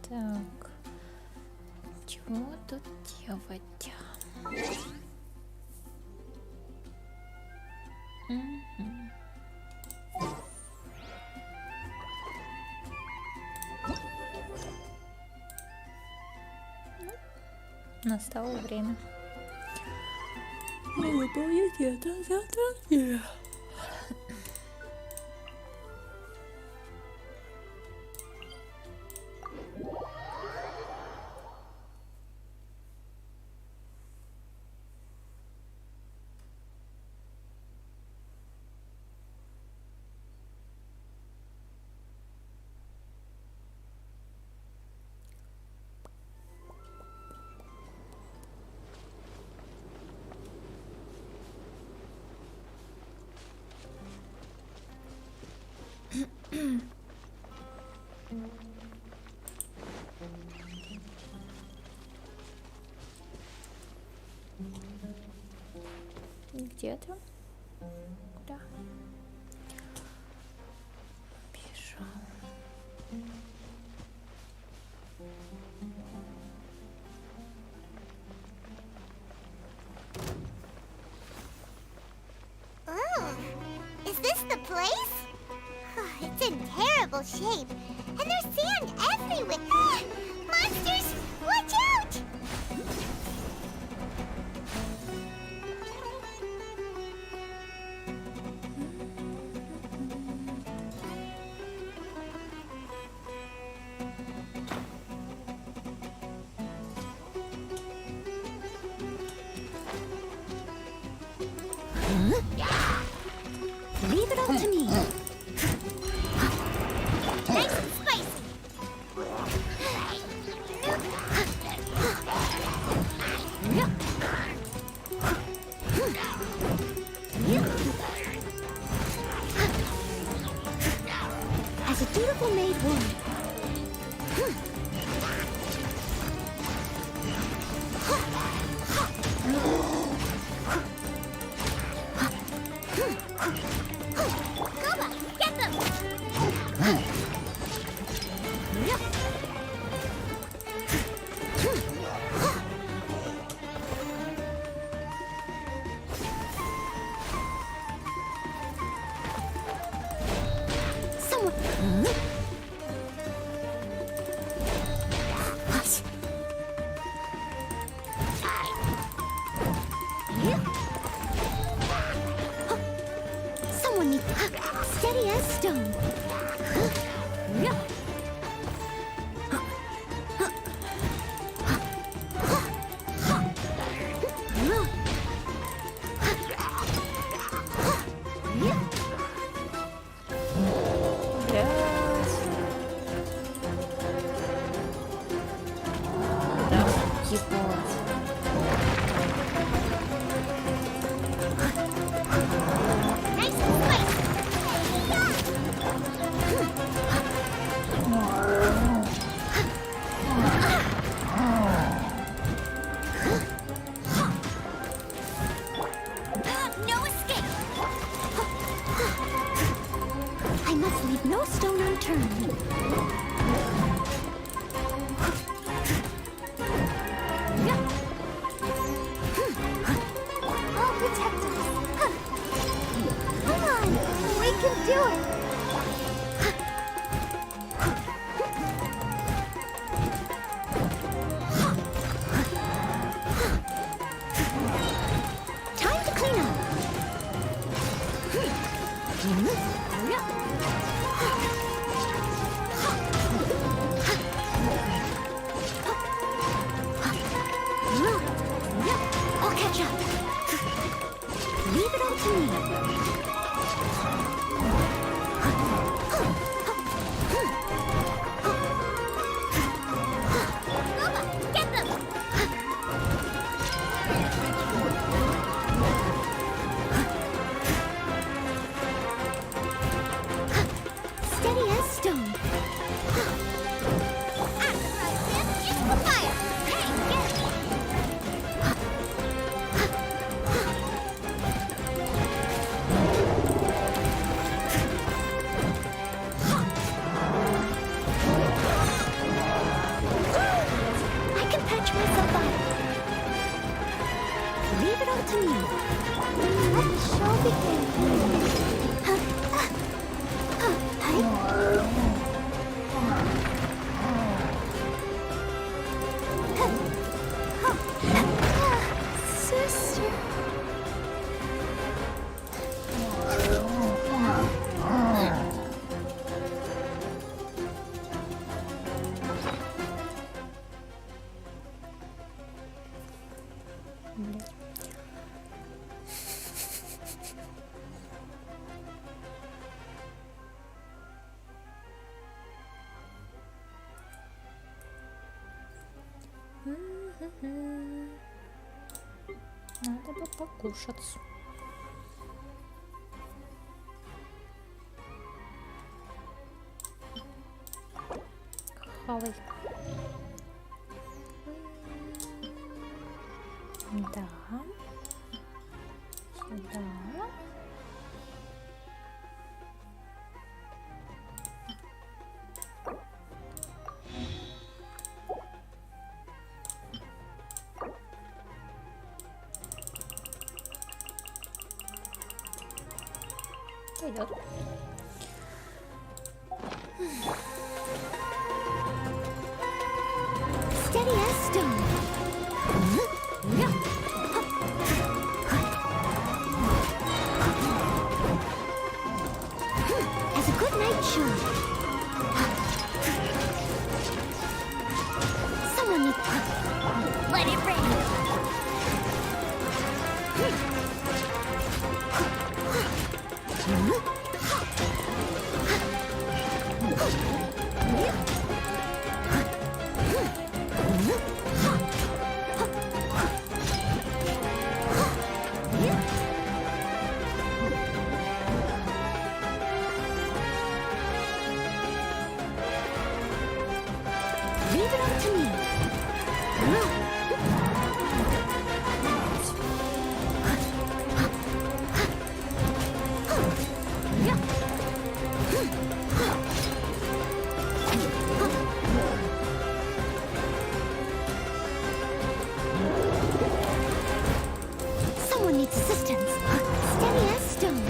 Так, чего тут делать? Мгм. Настало время выполнить это задание. Где ты? Куда? Бежал. Is this the place? It's in terrible shape, and there's sand everywhere. Ah! Monsters! Watch out! Leave it up to me. Nice and spicy. As a dutiful maid would. Koba, get them! Someone. What? Someone needs steady as stone. Nice and spicy. No escape. I must leave no stone unturned. I'll protect us. Come on, we can do it. Time to clean up. I'll catch up. Leave it all to me. Koba, get them! Steady as stone. It's the fire! Hey, get it! the show begins. Sister. Блядь. Надо бы покушать. Хавай. Да. Сюда. Пойдет. Steady as stone. As a good night should. Someone needs. Let it rain. Leave it up to me. Someone needs assistance. Steady as stone.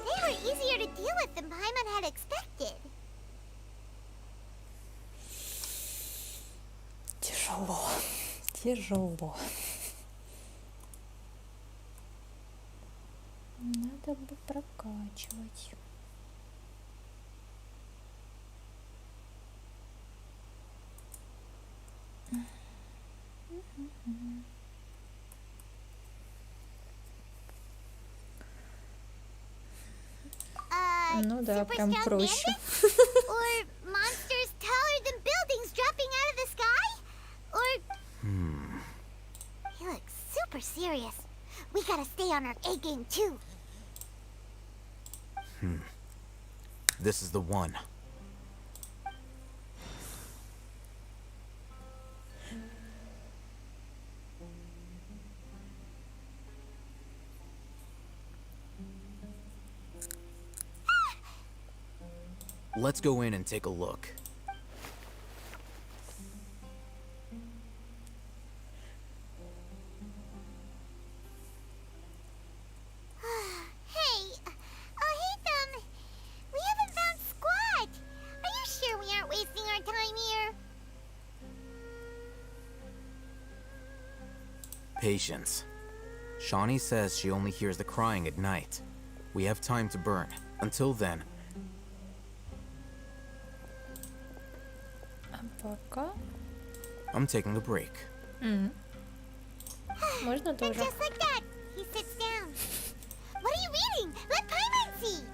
They were easier to deal with than Paimon had expected. Тяжело. Тяжело. Надо бы прокачивать. Ну да, super прям strong проще. bandits? Or monsters taller than buildings dropping out of the sky? Or... He looks super serious. We gotta stay on our A game too. This is the one. Let's go in and take a look. Hey, Ethan, we haven't found Squad. Are you sure we aren't wasting our time here? Patience. Shawnee says she only hears the crying at night. We have time to burn. Until then, А пока I'm taking a break. можно And тоже. just like that, he sits down. What are you reading? Let Paimon see.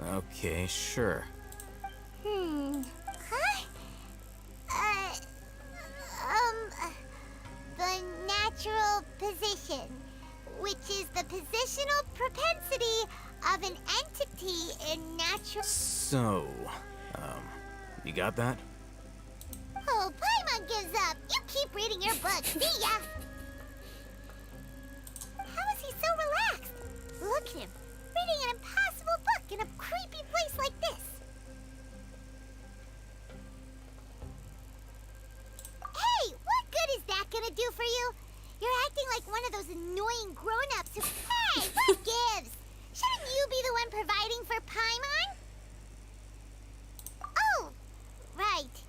Okay, sure. Huh? The natural position, which is the positional propensity of an entity in natural... So, you got that? Oh, Paimon gives up. You keep reading your book. See ya! How is he so relaxed? Look at him, reading an impossible book in a creepy place like this. Hey, what good is that gonna do for you? You're acting like one of those annoying grown-ups who... Hey, what gives? Shouldn't you be the one providing for Paimon? Oh, right.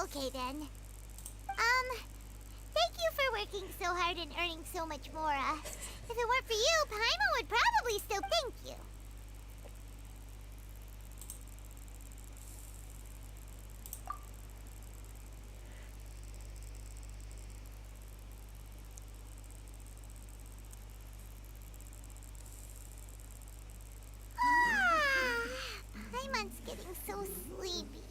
Okay, then. Thank you for working so hard and earning so much more. If it weren't for you, Paimon would probably still thank you. Paimon's getting so sleepy.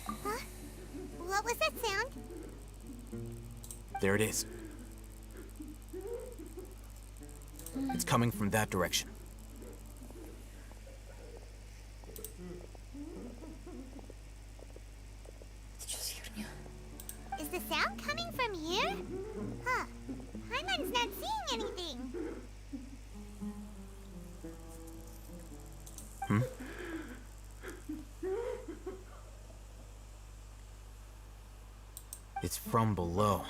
Huh? What was that sound? There it is. It's coming from that direction. Сейчас херня. Is the sound coming from here? Huh. Paimon's not seeing anything. It's from below.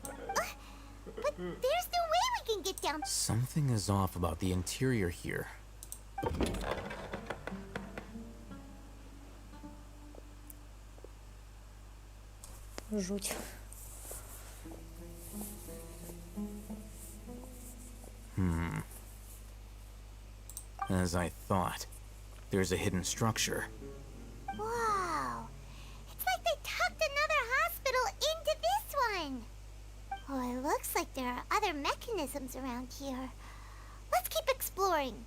But there's no way we can get down. Something is off about the interior here. Жуть. As I thought. There's a hidden structure. Wow. It's like they tucked another hospital into this one. Oh, it looks like there are other mechanisms around here. Let's keep exploring.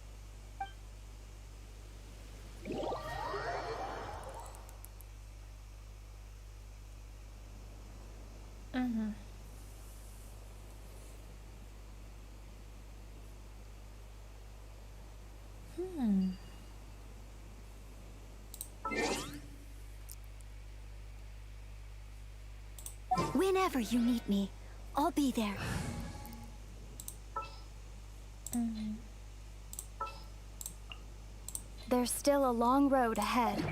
Угу. Whenever you need me, I'll be there. There's still a long road ahead.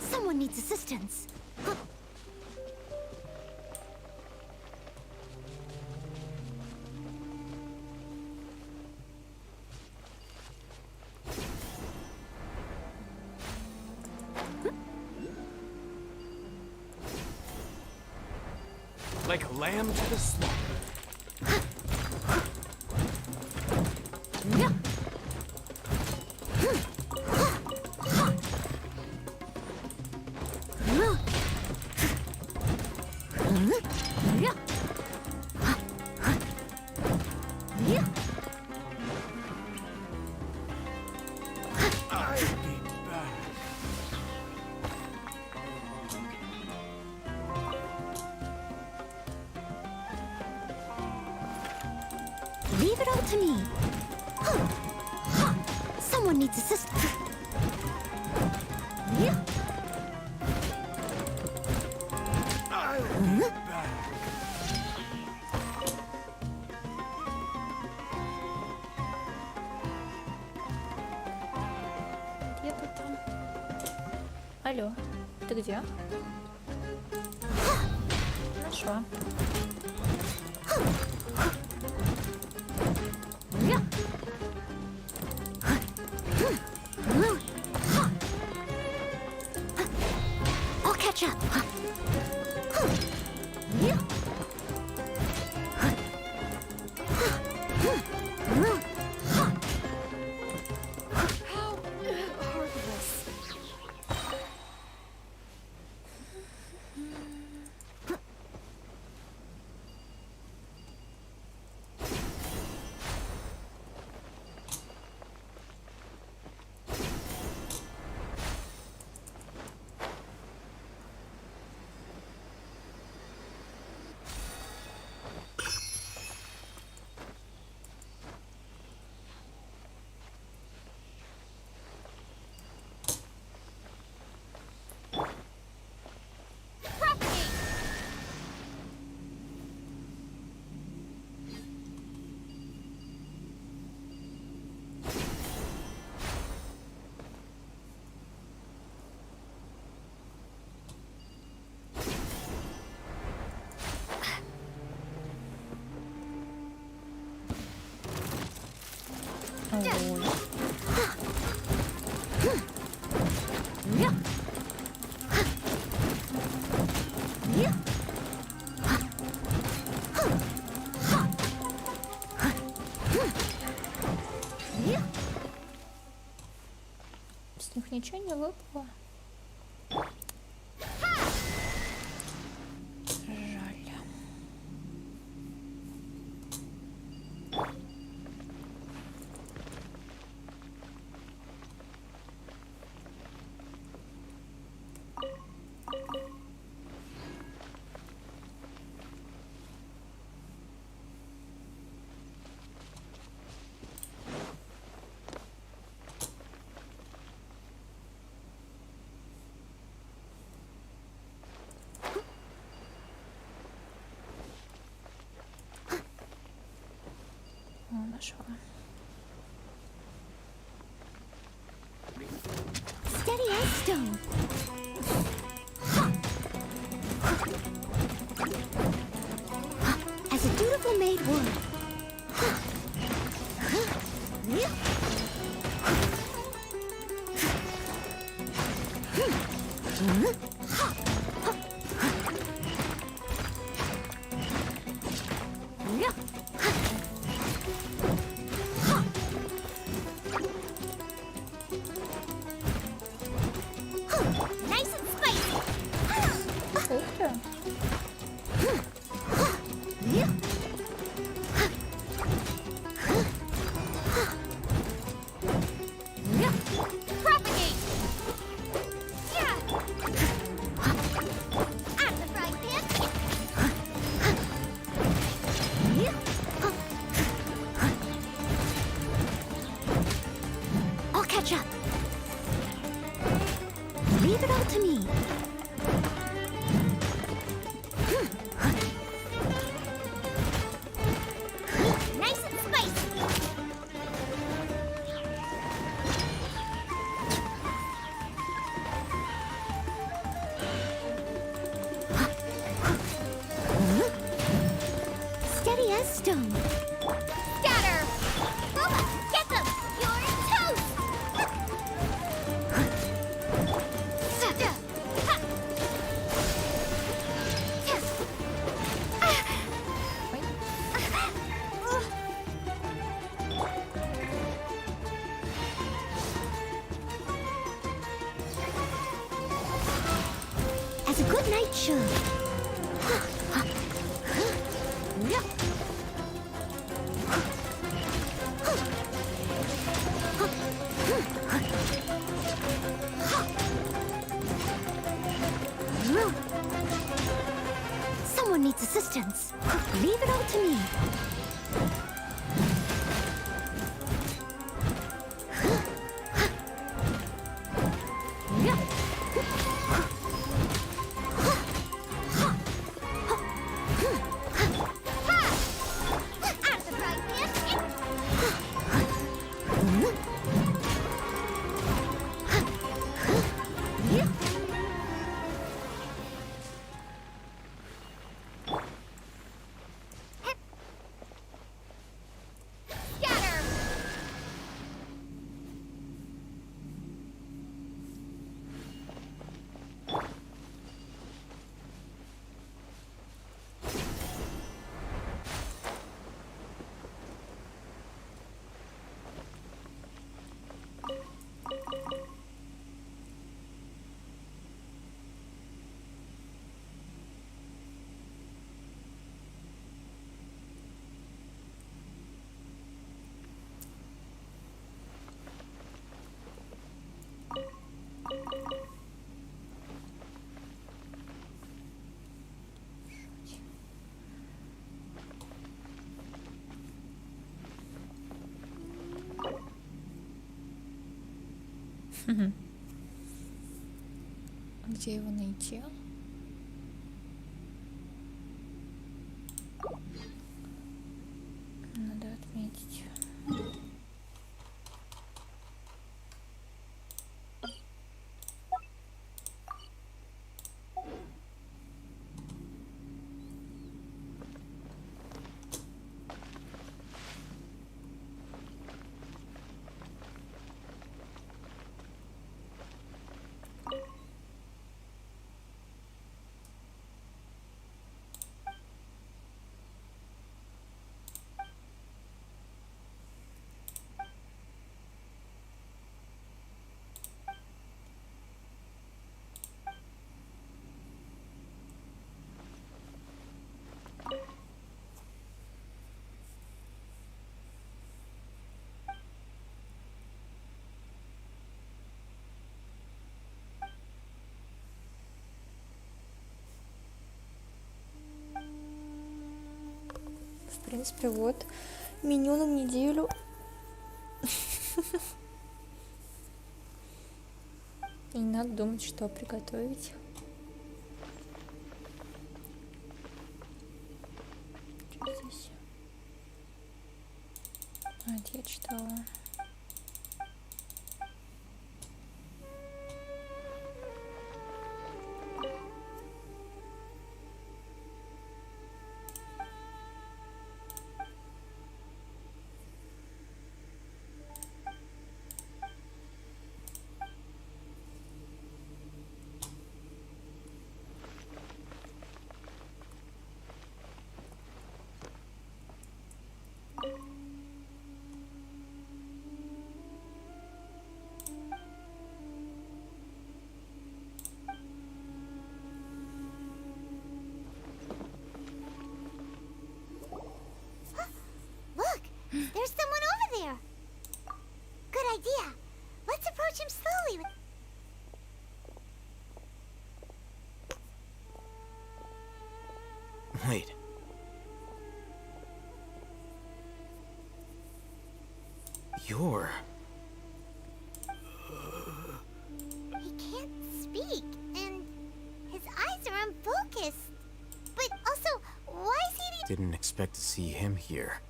Someone needs assistance. Like a lamb to the slaughter. I'll be back. Leave it all to me. Someone needs assistance. I'll be back. Алло, ты где? Нашла. I'll catch up. Ой. С них ничего не выпало. Жаль. О, нашла. Steady as stone. As a dutiful maid would. Nice and spicy. Ух ты. Propagate. Yeah. At the frying pan. I'll catch up. Leave it all to me. Nice and spicy. Steady as stone. Scatter. Boba, get them. You're toast. As a good knight should. Someone needs assistance. Leave it all to me. At the frying pan. Где его найти? Надо отметить. В принципе, вот меню на неделю. И не надо думать, что приготовить. Что здесь? А, это я читала. Look! There's someone over there! Good idea! Let's approach him slowly with... Wait. You're... He can't speak, and his eyes are unfocused. But also, why is he... Didn't expect to see him here.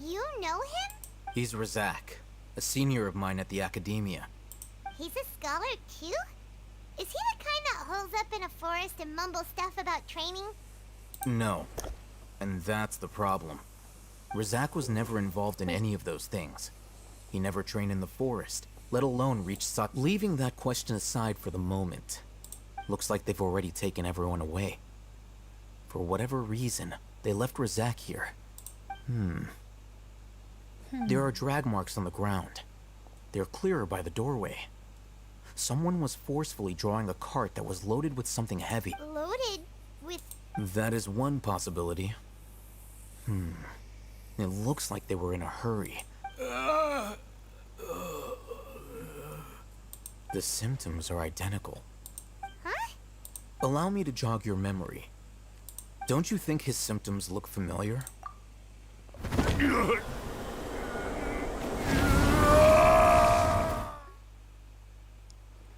You know him? He's Razak, a senior of mine at the academia. He's a scholar too? Is he the kind that holes up in a forest and mumbles stuff about training? No. And that's the problem. Razak was never involved in any of those things. He never trained in the forest, let alone reach such... Leaving that question aside for the moment, looks like they've already taken everyone away. For whatever reason, they left Razak here. There are drag marks on the ground. They're clearer by the doorway. Someone was forcefully drawing a cart that was loaded with something heavy. Loaded with... That is one possibility. It looks like they were in a hurry. The symptoms are identical. Huh? Allow me to jog your memory. Don't you think his symptoms look familiar?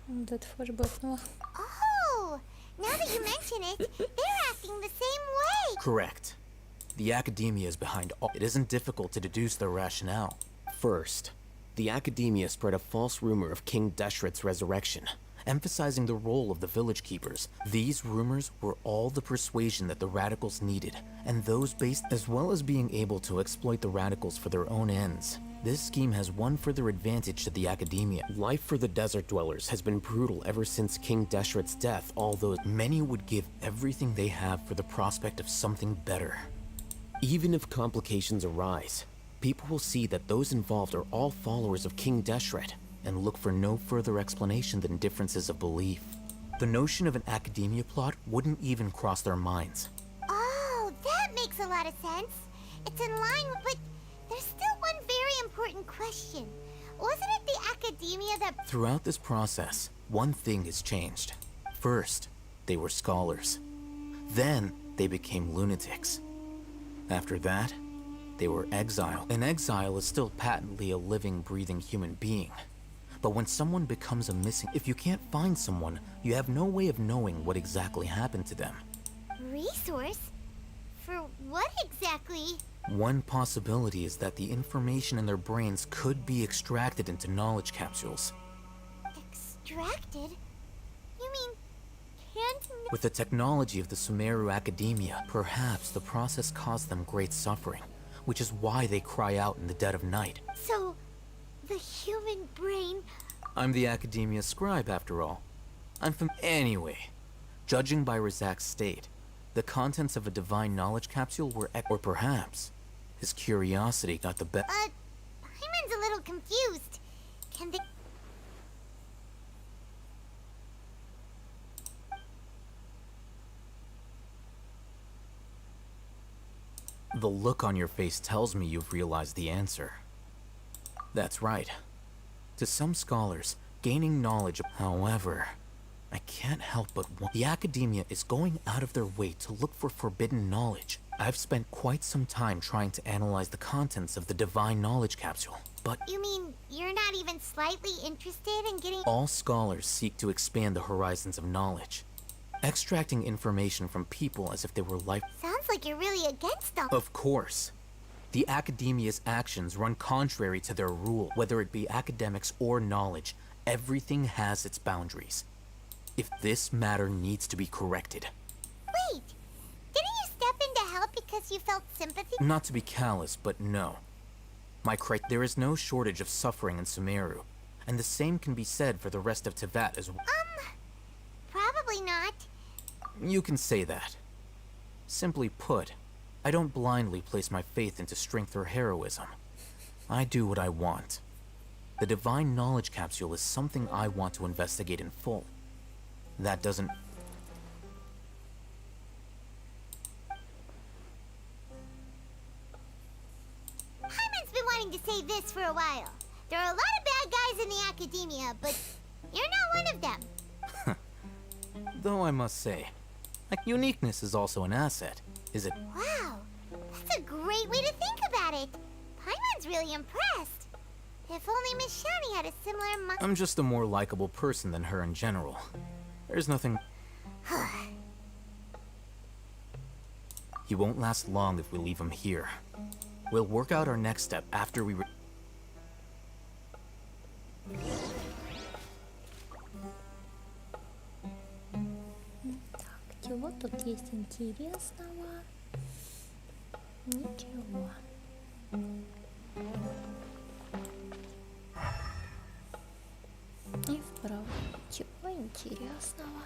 Вот это флешбэкнуло. Oh! Now that you mention it, they're acting the same way! Correct. The academia is behind all. It isn't difficult to deduce their rationale. First, the academia spread a false rumor of King Deshret's resurrection, emphasizing the role of the village keepers. These rumors were all the persuasion that the radicals needed, and those based as well as being able to exploit the radicals for their own ends. This scheme has one further advantage to the academia. Life for the desert dwellers has been brutal ever since King Deshret's death, although many would give everything they have for the prospect of something better. Even if complications arise, people will see that those involved are all followers of King Deshret, and look for no further explanation than differences of belief. The notion of an academia plot wouldn't even cross their minds. Oh, that makes a lot of sense. It's in line with... But there's still one very important question. Wasn't it the academia that... Throughout this process, one thing has changed. First, they were scholars. Then, they became lunatics. After that, they were exiled. An exile is still patently a living, breathing human being. But when someone becomes a missing... If you can't find someone, you have no way of knowing what exactly happened to them. Resource? For what exactly? One possibility is that the information in their brains could be extracted into knowledge capsules. Extracted? You mean... can't... With the technology of the Sumeru Academia, perhaps the process caused them great suffering, which is why they cry out in the dead of night. So... the human brain... I'm the Academia scribe, after all. Anyway, judging by Razak's state, the contents of a divine knowledge capsule were or perhaps his curiosity got the best. But... Paimon's a little confused. Can they... The look on your face tells me you've realized the answer. That's right. To some scholars, gaining knowledge, however, I can't help but the Academia is going out of their way to look for forbidden knowledge. I've spent quite some time trying to analyze the contents of the divine knowledge capsule, but You mean you're not even slightly interested in getting... all scholars seek to expand the horizons of knowledge, extracting information from people as if they were life. Sounds like you're really against them. Of course. The Academia's actions run contrary to their rule. Whether it be academics or knowledge, everything has its boundaries. If this matter needs to be corrected. Wait! Didn't you step in to help because you felt sympathy? Not to be callous, but no. There is no shortage of suffering in Sumeru, and the same can be said for the rest of Teyvat as well. Probably not. You can say that. Simply put, I don't blindly place my faith into strength or heroism. I do what I want. The divine knowledge capsule is something I want to investigate in full. That doesn't... Paimon's been wanting to say this for a while. There are a lot of bad guys in the academia, but you're not one of them. Though I must say, uniqueness is also an asset, is it? Wow, that's a great way to think about it. Paimon's really impressed. If only Miss Shani had a similar I'm just a more likable person than her in general. There's nothing... He won't last long if we leave him here. We'll work out our next step after we... Так, чего тут есть интересного? Ничего. И вправо. Чего интересного?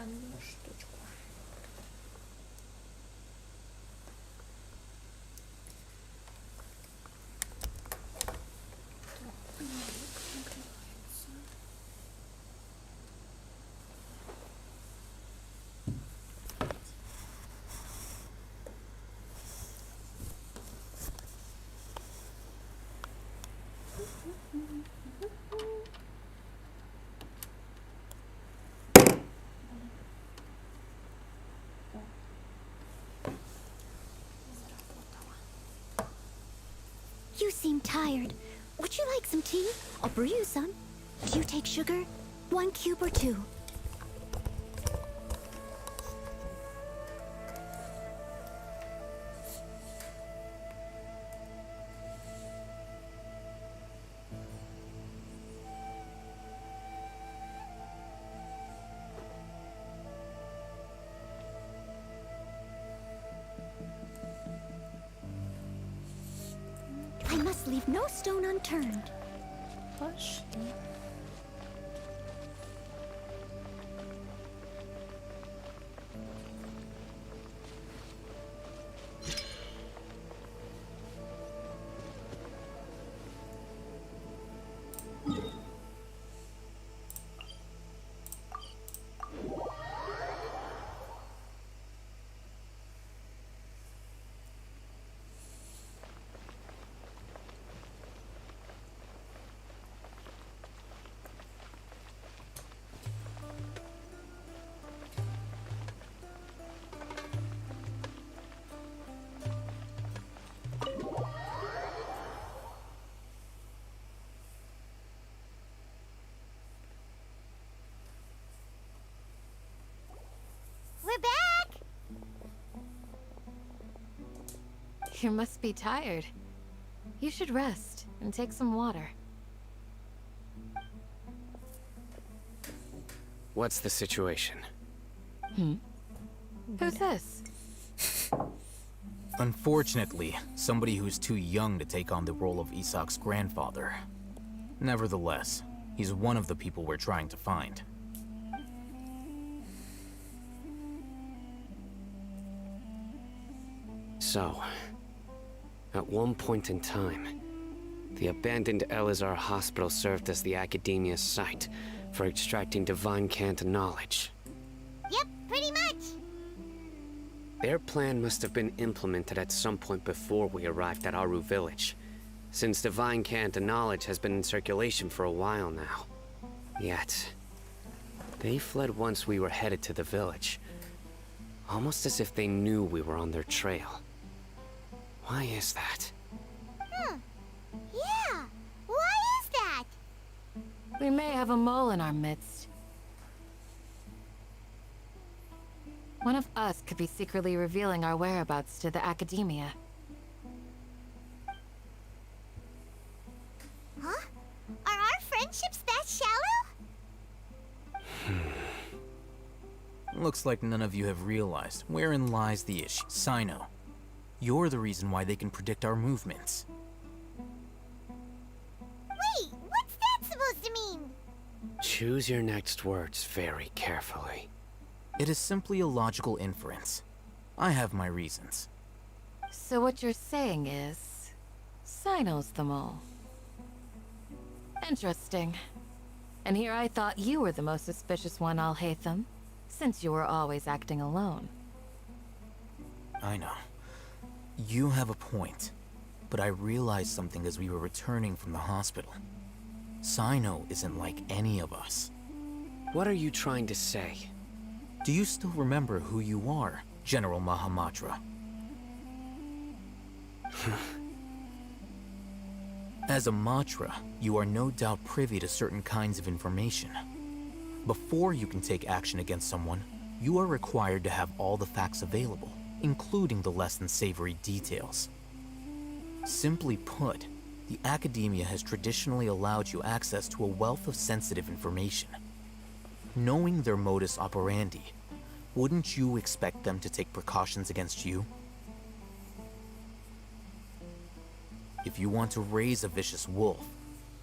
Одну штучку. I'm tired. Would you like some tea? I'll brew you some. Do you take sugar? 1 cube or 2? I must leave no stone unturned. Пошли. We're back! You must be tired. You should rest and take some water. What's the situation? Who's this? Unfortunately, somebody who's too young to take on the role of Isak's grandfather. Nevertheless, he's one of the people we're trying to find. So, at one point in time, the abandoned Elazar hospital served as the Academia's site for extracting divine cant knowledge. Yep, pretty much. Their plan must have been implemented at some point before we arrived at Aru village, since divine cant knowledge has been in circulation for a while now. Yet, they fled once we were headed to the village, almost as if they knew we were on their trail. Why is that? Yeah, why is that? We may have a mole in our midst. One of us could be secretly revealing our whereabouts to the Academia. Huh? Are our friendships that shallow? Looks like none of you have realized wherein lies the issue. Sino, you're the reason why they can predict our movements. Wait, what's that supposed to mean? Choose your next words very carefully. It is simply a logical inference. I have my reasons. So what you're saying is... Sino's the mole. Interesting. And here I thought you were the most suspicious one, Alhaitham, since you were always acting alone. I know. You have a point, but I realized something as we were returning from the hospital. Sino isn't like any of us. What are you trying to say? Do you still remember who you are, General Mahamatra? As a Matra, you are no doubt privy to certain kinds of information. Before you can take action against someone, you are required to have all the facts available, including the less than savory details. Simply put, the Academia has traditionally allowed you access to a wealth of sensitive information. Knowing their modus operandi, wouldn't you expect them to take precautions against you? If you want to raise a vicious wolf,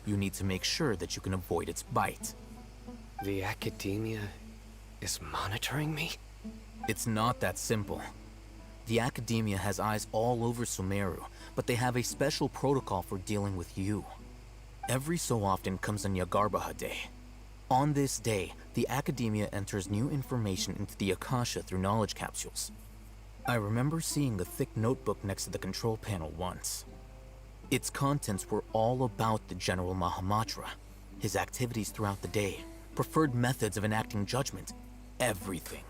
you need to make sure that you can avoid its bite. The Academia is monitoring me? It's not that simple. The Academia has eyes all over Sumeru, but they have a special protocol for dealing with you. Every so often comes a Nyagarbaha Day. On this day, the Academia enters new information into the Akasha through knowledge capsules. I remember seeing the thick notebook next to the control panel once. Its contents were all about the General Mahamatra, his activities throughout the day, preferred methods of enacting judgment, everything.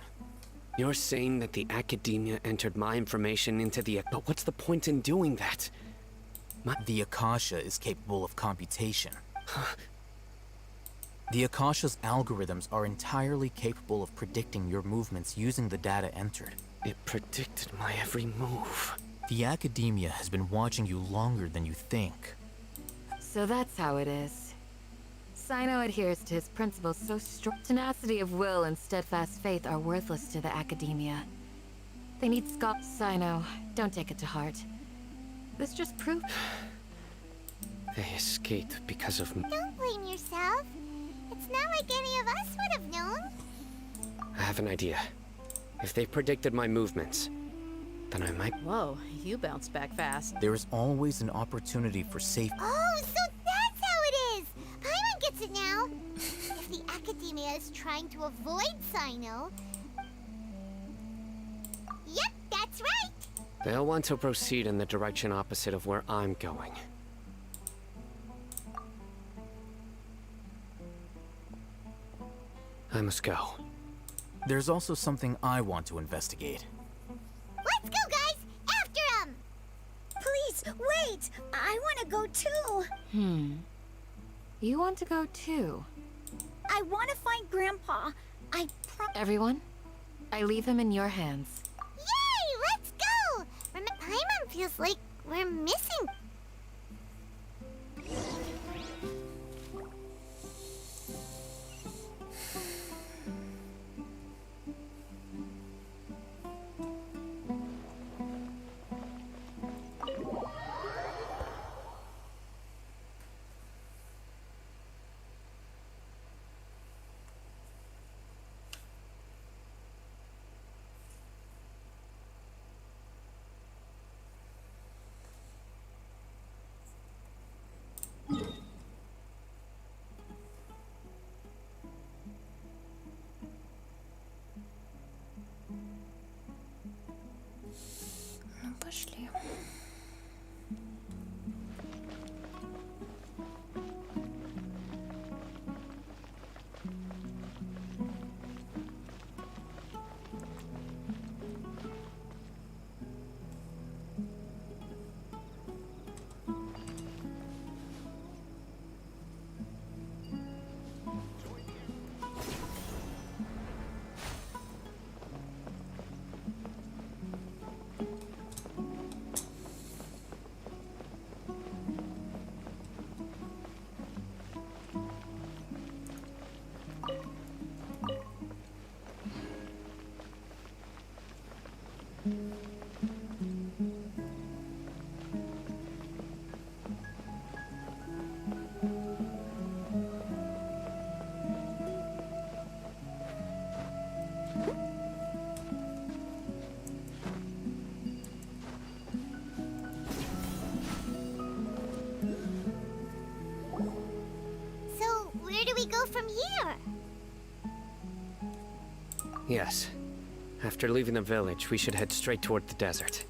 You're saying that the Academia entered my information into the... But what's the point in doing that? The Akasha is capable of computation. The Akasha's algorithms are entirely capable of predicting your movements using the data entered. It predicted my every move. The Academia has been watching you longer than you think. So that's how it is. Sino adheres to his principles so strong. Tenacity of will and steadfast faith are worthless to the Academia. They need Sino, don't take it to heart. This just proves... They escaped because of me. Don't blame yourself. It's not like any of us would have known. I have an idea. If they predicted my movements, then I might... Whoa, you bounced back fast. There is always an opportunity for safety. Oh, so that's how it is! Paimon gets it now. If the Academia is trying to avoid Sino... Yep, that's right! They'll want to proceed in the direction opposite of where I'm going. I must go. There's also something I want to investigate. Let's go, guys! After him! Please, wait! I want to go too! You want to go too? I want to find Grandpa. Everyone, I leave him in your hands. Yay! Let's go! Paimon feels like we're missing... Ну, пошли. So, where do we go from here? Yes. After leaving the village, we should head straight toward the desert.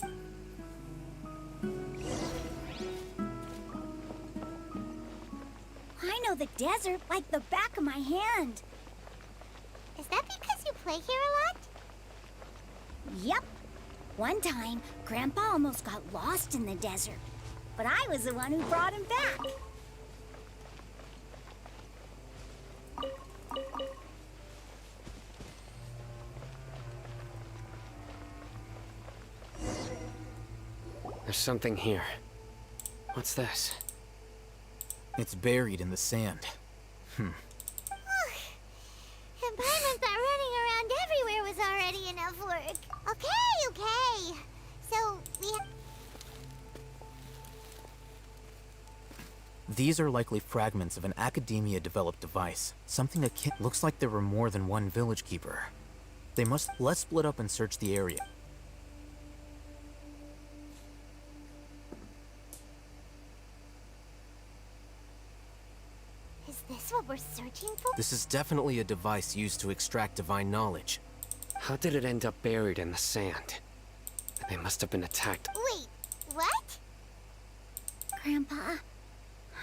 I know the desert like the back of my hand. Is that because you play here a lot? Yep. One time, Grandpa almost got lost in the desert. But I was the one who brought him back. There's something here. What's this? It's buried in the sand. And Paimon thought running around everywhere was already enough work. Okay. So, These are likely fragments of an Academia-developed device. Something akin... Looks like there were more than one village keeper. Let's split up and search the area. Is this what we're searching for? This is definitely a device used to extract divine knowledge. How did it end up buried in the sand? They must have been attacked. Wait, what? Grandpa,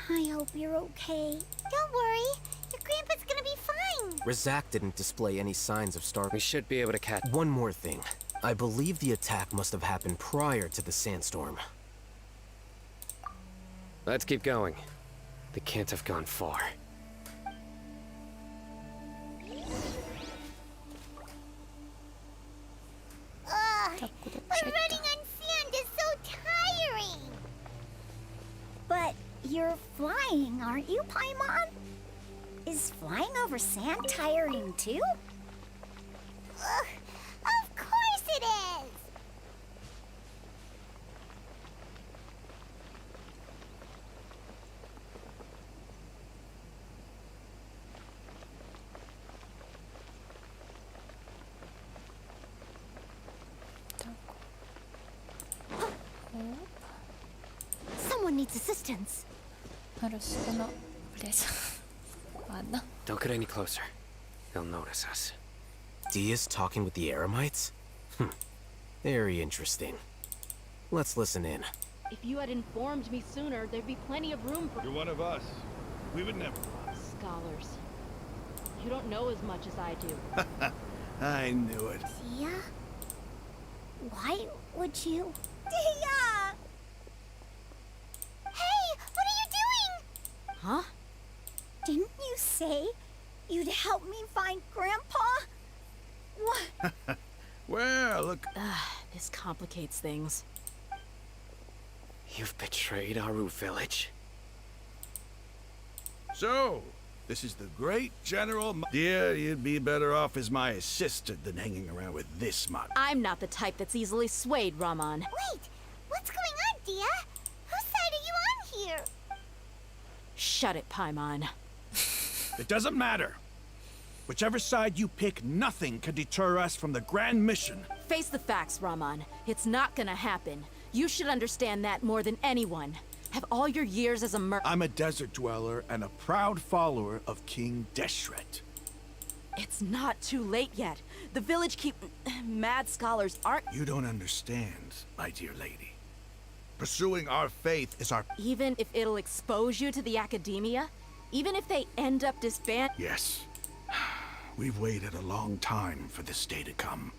I hope you're okay. Don't worry. Your grandpa's gonna be fine. Razak didn't display any signs of starving. We should be able to catch... One more thing. I believe the attack must have happened prior to the sandstorm. Let's keep going. They can't have gone far. Ugh, 자꾸 but 덮쳐 running 있다. on sand is so tiring. But you're flying, aren't you, Paimon? Is flying over sand tiring too? Ugh, of course it is. Someone needs assistance. 알았어, 나 그래서 맞나? Don't get any closer. They'll notice us. Dia's talking with the Eremites? Very interesting. Let's listen in. If you had informed me sooner, there'd be plenty of room for You're one of us. We would never. scholars. You don't know as much as I do. I knew it. Dia? Why would you? Dia! Hey, what are you doing? Huh? Didn't you say you'd help me find Grandpa? What? Well, look. This complicates things. You've betrayed Aru village? So, this is the great General. Dear, you'd be better off as my assistant than hanging around with this mutt. I'm not the type that's easily swayed, Raman. Wait, what's going on, Dia? Whose side are you on here? Shut it, Paimon. It doesn't matter. Whichever side you pick, nothing can deter us from the grand mission. Face the facts, Raman. It's not gonna happen. You should understand that more than anyone. Have all your years as a I'm a desert dweller and a proud follower of King Deshret. It's not too late yet. The village mad scholars aren't. You don't understand, my dear lady. Pursuing our faith is our... Even if it'll expose you to the academia? Even if they end up disbanding? Yes. We've waited a long time for this day to come.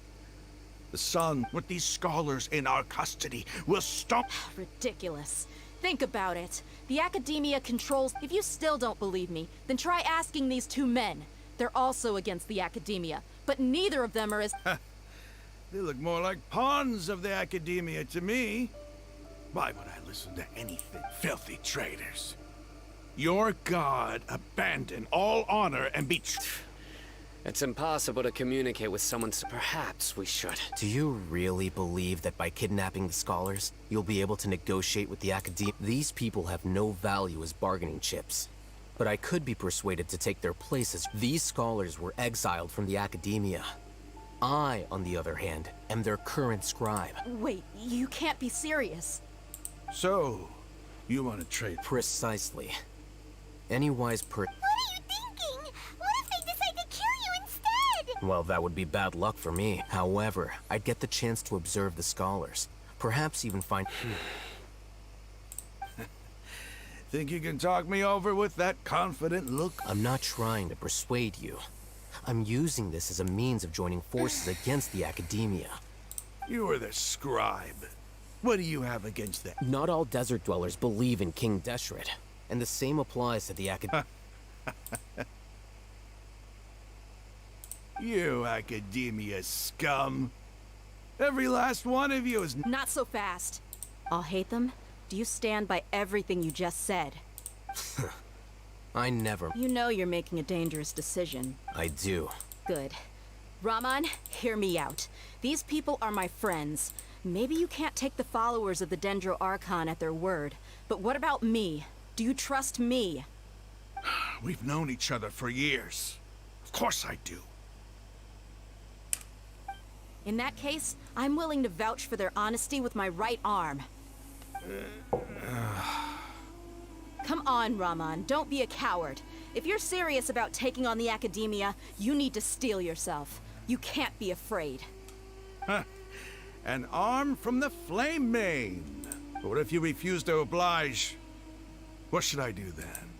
The sun, with these scholars in our custody, will stop... Ridiculous. Think about it. The academia controls... If you still don't believe me, then try asking these two men. They're also against the academia, but neither of them are as... They look more like pawns of the academia to me. Why would I listen to anything? Filthy traitors. Your god abandoned all honor and It's impossible to communicate with someone, so perhaps we should. Do you really believe that by kidnapping the scholars, you'll be able to negotiate with the academia? These people have no value as bargaining chips. But I could be persuaded to take their places. These scholars were exiled from the academia. I, on the other hand, am their current scribe. Wait, you can't be serious. So, you want to trade? Precisely. Any wise What are you thinking? What if they decide to kill you instead? Well, that would be bad luck for me. However, I'd get the chance to observe the scholars. Perhaps even find... Think you can talk me over with that confident look? I'm not trying to persuade you. I'm using this as a means of joining forces against the academia. You are the scribe. What do you have against that? Not all desert dwellers believe in King Deshret, and the same applies to the academia. You academia scum. Every last one of you is... Not so fast. I'll hate them. Do you stand by everything you just said? I never... You know you're making a dangerous decision. I do. Good. Raman, hear me out. These people are my friends. Maybe you can't take the followers of the Dendro Archon at their word, but what about me? Do you trust me? We've known each other for years. Of course I do. In that case, I'm willing to vouch for their honesty with my right arm. Come on, Raman, don't be a coward. If you're serious about taking on the academia, you need to steel yourself. You can't be afraid. An arm from the flame main. But what if you refuse to oblige? What should I do then?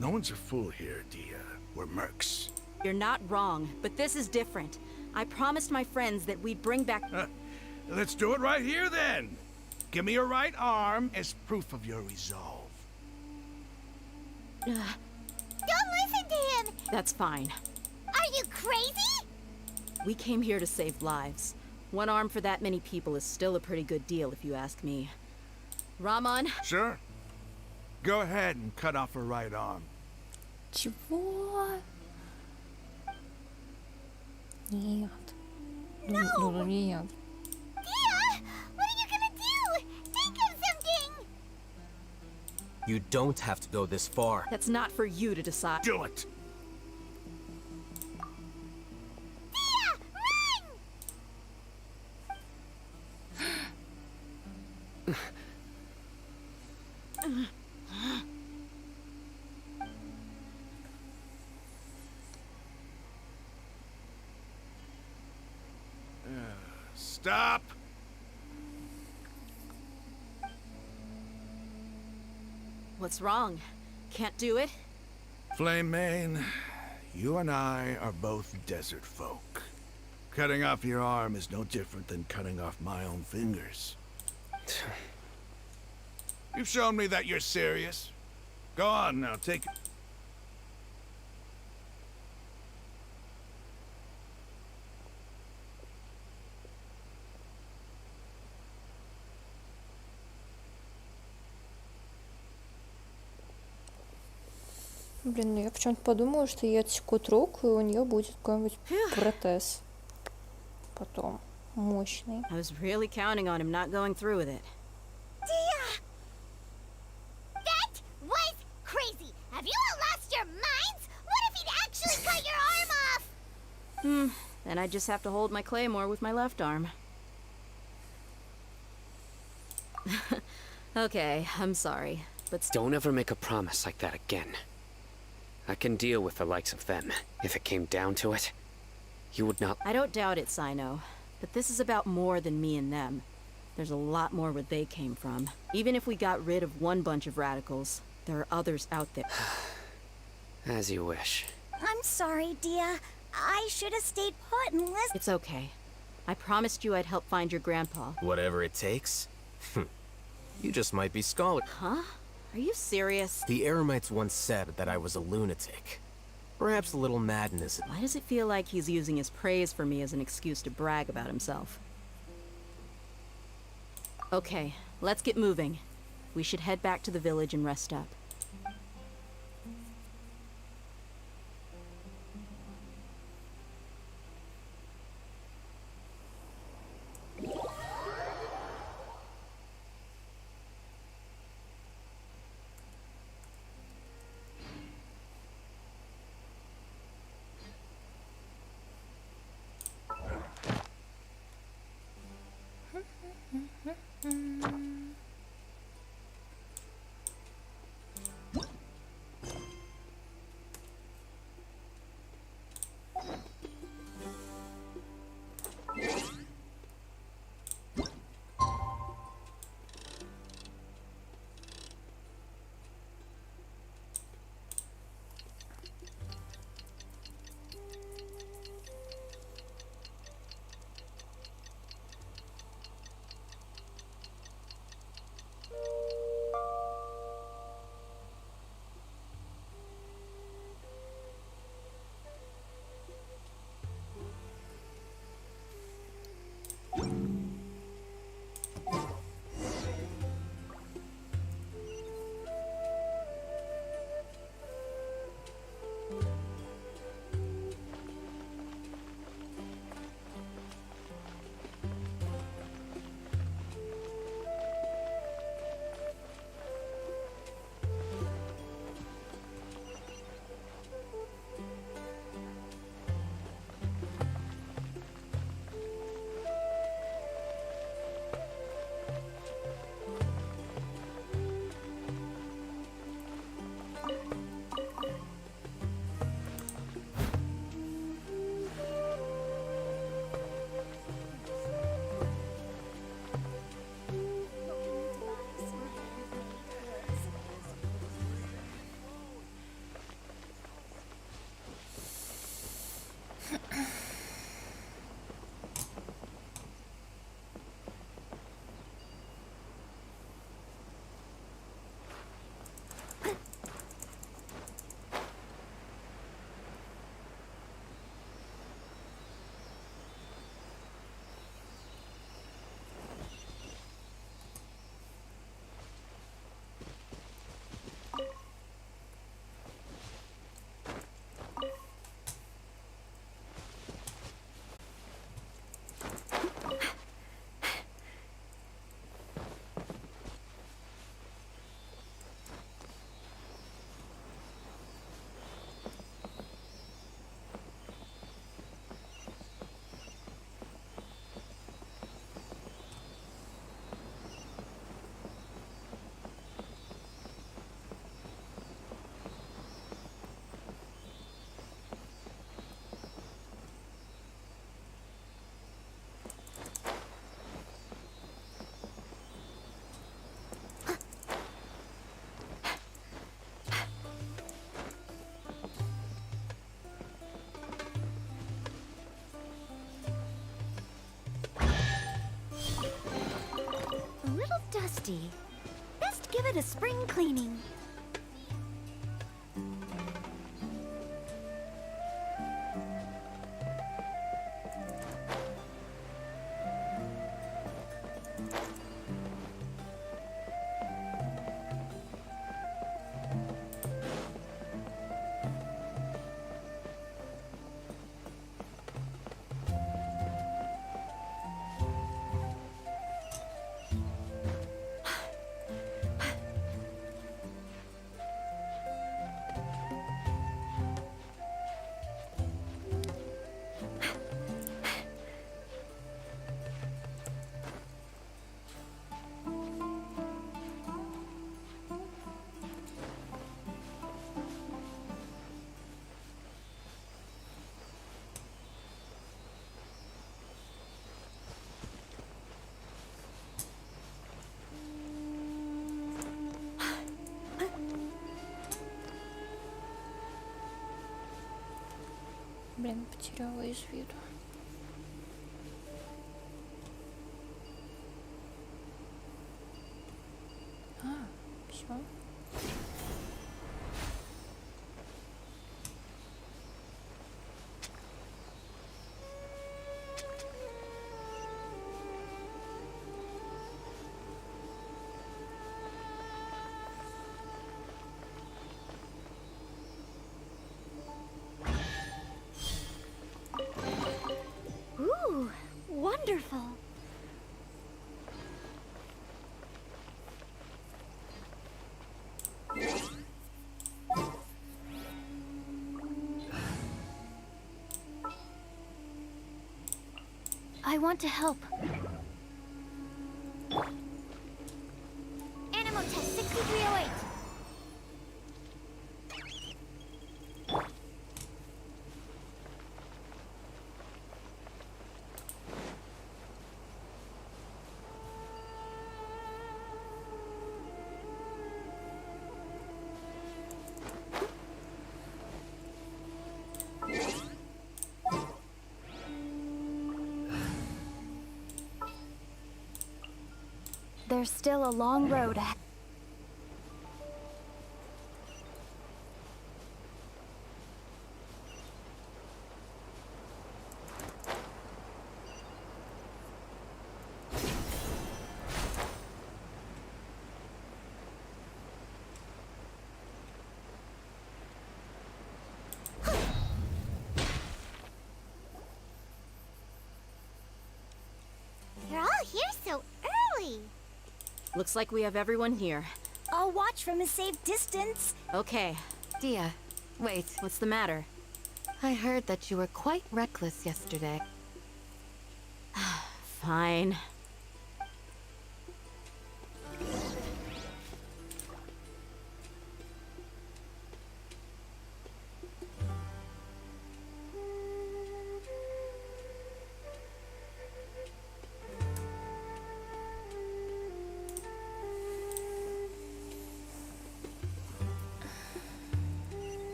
No one's a fool here, Dia. We're mercs. You're not wrong, but this is different. I promised my friends that we'd bring back... Let's do it right here then. Give me your right arm as proof of your resolve. Don't listen to him! That's fine. Are you crazy? We came here to save lives. One arm for that many people is still a pretty good deal, if you ask me. Ramon? Sure. Go ahead and cut off her right arm. Чего? Нет. Ну, нет. Dia! What are you gonna do? Think of something! You don't have to go this far. That's not for you to decide. Do it! Dia! Run! Stop! What's wrong? Can't do it? Flame Mane, you and I are both desert folk. Cutting off your arm is no different than cutting off my own fingers. You've shown me that you're serious. Go on now, take it. Блин, ну я почему-то подумала, что ей отсекут руку, и у нее будет какой-нибудь протез. Потом. Мощный. I was really counting on him not going through with it. Dia! That was crazy! Have you all lost your minds? What if he'd actually cut your arm off? Then I just have to hold my claymore with my left arm. Okay, I'm sorry, but Don't ever make a promise like that again. I can deal with the likes of them. If it came down to it, you would not. I don't doubt it, Sino. But this is about more than me and them. There's a lot more where they came from. Even if we got rid of one bunch of radicals, there are others out there. As you wish. I'm sorry, Dia. I should have stayed put and listened. It's okay. I promised you I'd help find your grandpa. Whatever it takes. You just might be scholar. Huh? Are you serious? The Eremites once said that I was a lunatic. Perhaps a little madness. Why does it feel like he's using his praise for me as an excuse to brag about himself? Okay, let's get moving. We should head back to the village and rest up. dusty. Best give it a spring cleaning. Блин, потеряла из виду. Все. Ooh, wonderful. I want to help. Animal test 6308. There's still a long road ahead. You're all here so early. Looks like we have everyone here. I'll watch from a safe distance. Okay, Dia, wait. what's the matter? I heard that you were quite reckless yesterday. Fine.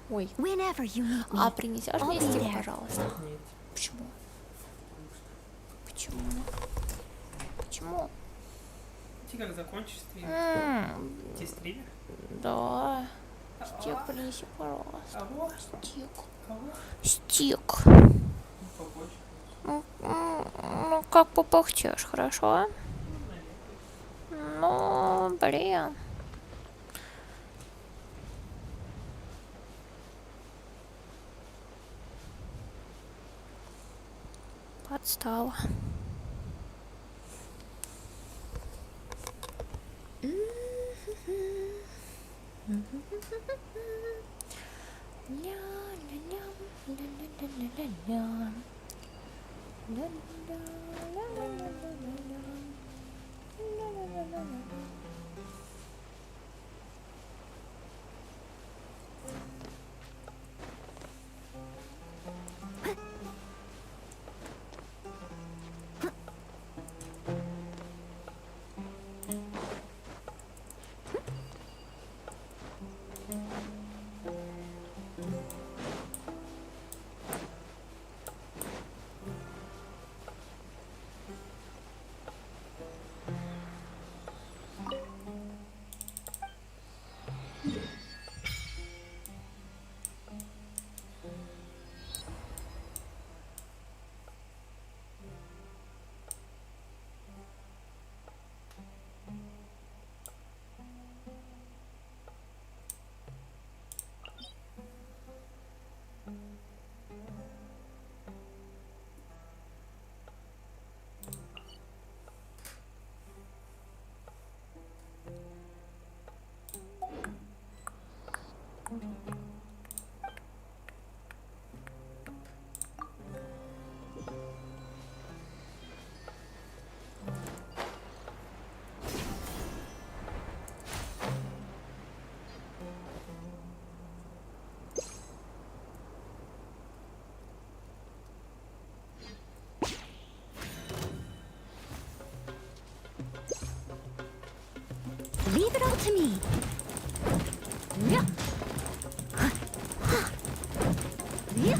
Ой. Whenever you need me. А принесешь I'll мне be стик, there. пожалуйста? Почему? Почему? Почему? Ты как закончишь стрим? Идти стример? Да. Стик принеси, пожалуйста. Кого? Стик. Кого? Стик. Побольше. Ну, как попахтешь, хорошо? Ну, блин. Подстава. Leave it all to me. Yeah. Yeah.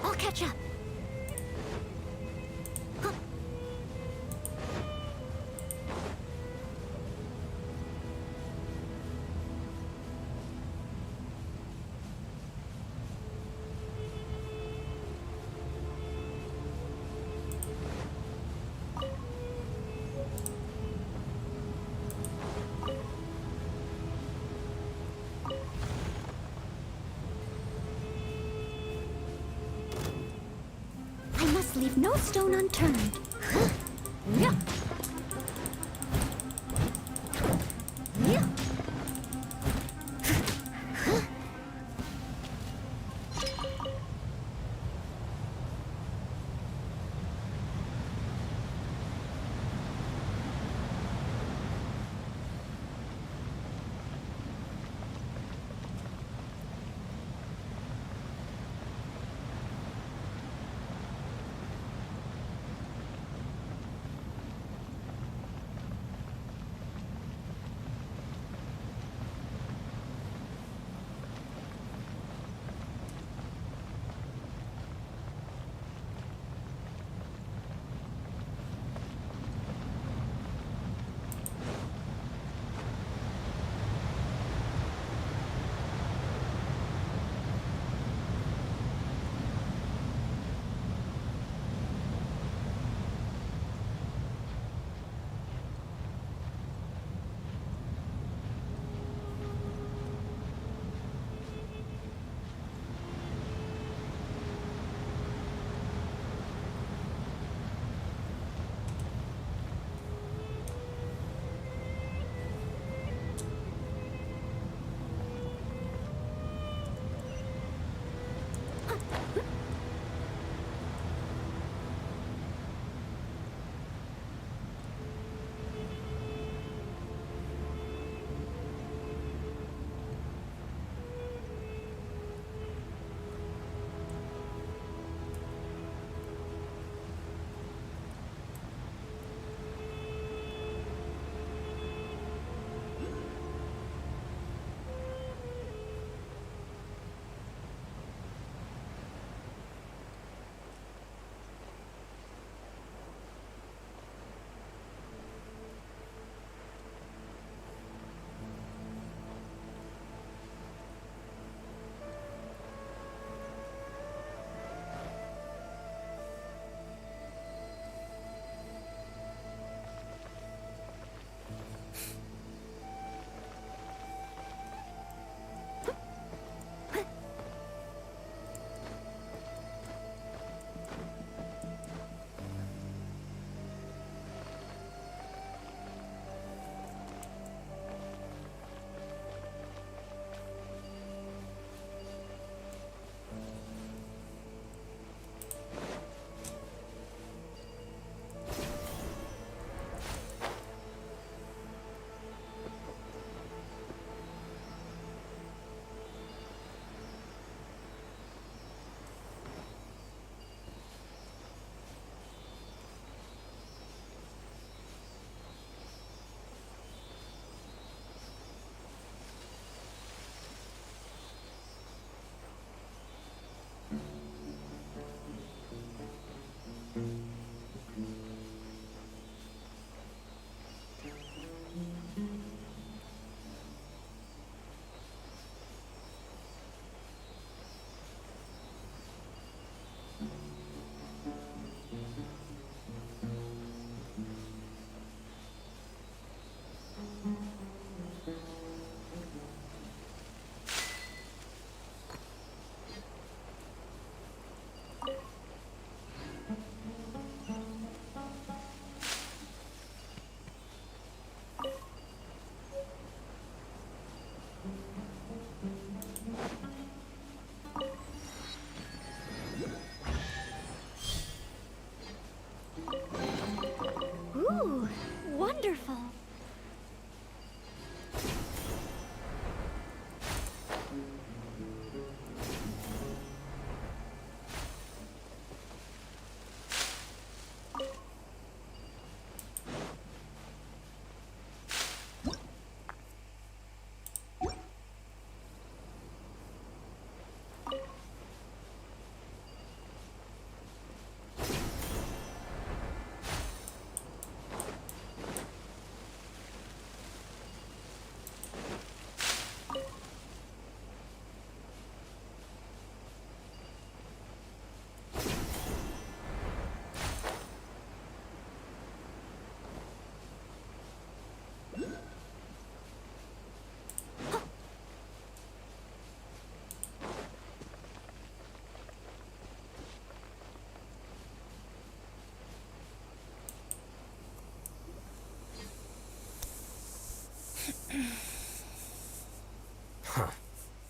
I'll catch up. must leave no stone unturned. Yeah. Yeah.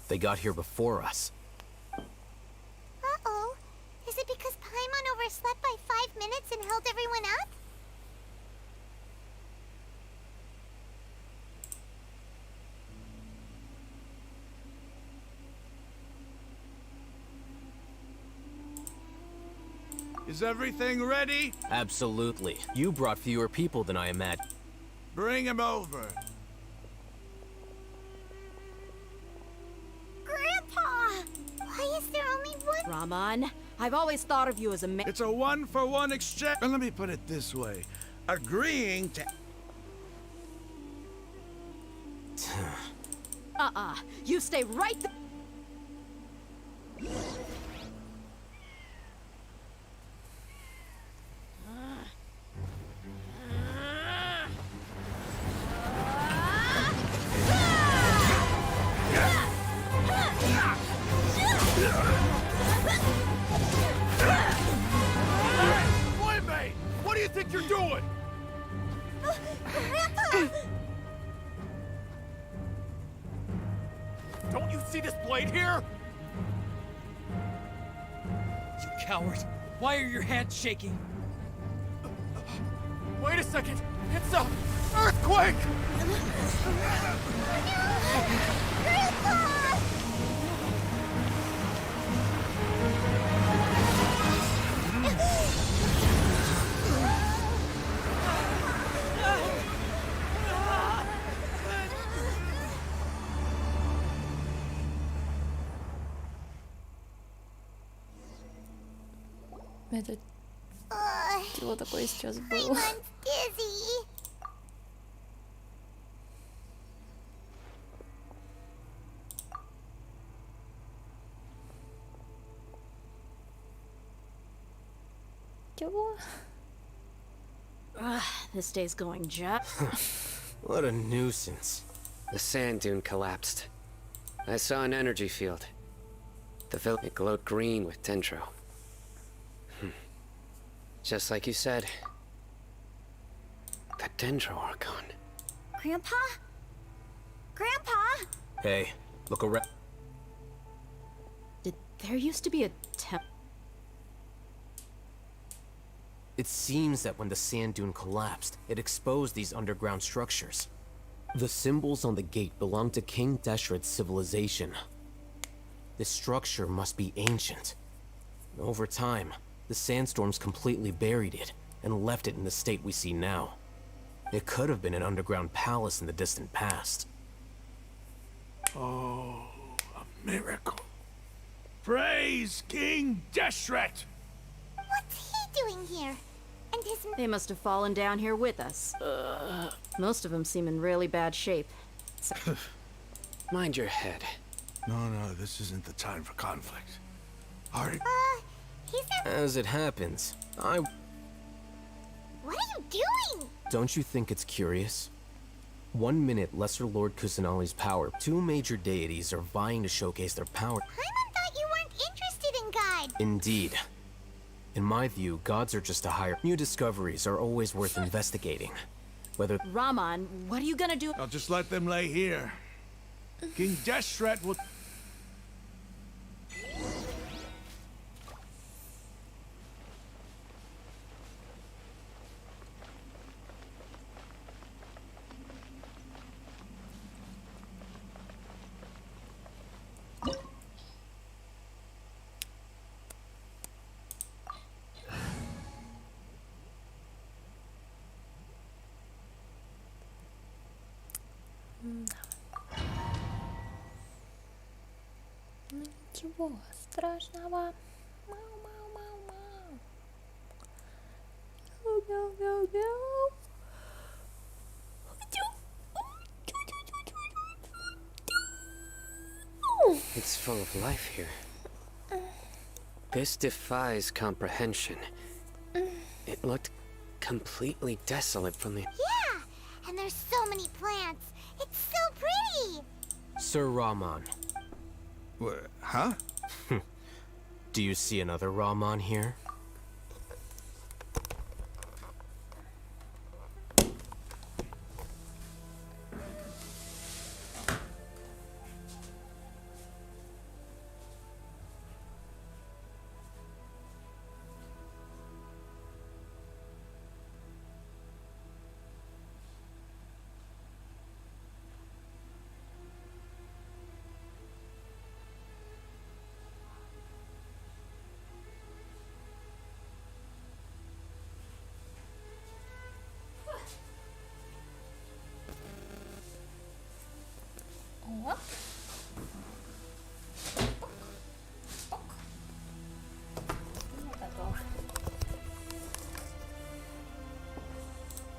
They got here before us. Uh-oh. Is it because Paimon overslept by 5 minutes and held everyone up? Is everything ready? Absolutely. You brought fewer people than I imagined. Bring him over. Grandpa! Why is there only one? Raman, I've always thought of you as a man. It's a one-for-one exchange. And let me put it this way. Agreeing to... You stay right there. Boy, what do you think you're doing? Grandpa! Don't you see this blade here? You coward! Why are your hands shaking? Wait a second! It's a earthquake! Grandpa! Это чего такое сейчас было? Paimon's dizzy. Чего? This day's going just. What a nuisance. The sand dune collapsed. I saw an energy field. The village glowed green with dendro. Just like you said. The dendro archon. Grandpa? Grandpa? Hey, look around. There used to be a temp. It seems that when the sand dune collapsed, it exposed these underground structures. The symbols on the gate belong to King Deshret's civilization. This structure must be ancient. Over time, the sandstorms completely buried it and left it in the state we see now. It could have been an underground palace in the distant past. Oh, a miracle. Praise King Deshret! What's he doing here? And his... They must have fallen down here with us. Most of them seem in really bad shape. Mind your head. No, this isn't the time for conflict. Hurry. he's a... As it happens, What are you doing? Don't you think it's curious? 1 minute, Lesser Lord Kusanali's power, 2 major deities are vying to showcase their power. Paimon thought you weren't interested in God. Indeed. In my view, gods are just a higher... New discoveries are always worth investigating. Whether... Raman, what are you gonna do? I'll just let them lay here. King Deshret will... Ничего страшного. Мау, мау, мау, мау. Мяу, мяу, мяу, мяу. It's full of life here. This defies comprehension. It looked completely desolate from the... Yeah, and there's so many plants. It's so pretty. Sir Rahman, What, huh? do you see another Rahman here?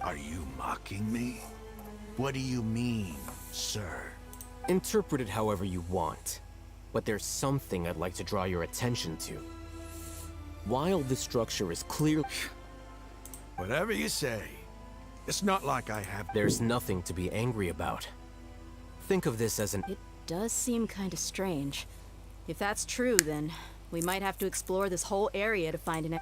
Are you mocking me? What do you mean, sir? Interpret it however you want. But there's something I'd like to draw your attention to. While this structure is clear, Whatever you say. It's not like I have... there's nothing to be angry about. Think of this as an... It does seem kind of strange. If that's true, then we might have to explore this whole area to find an...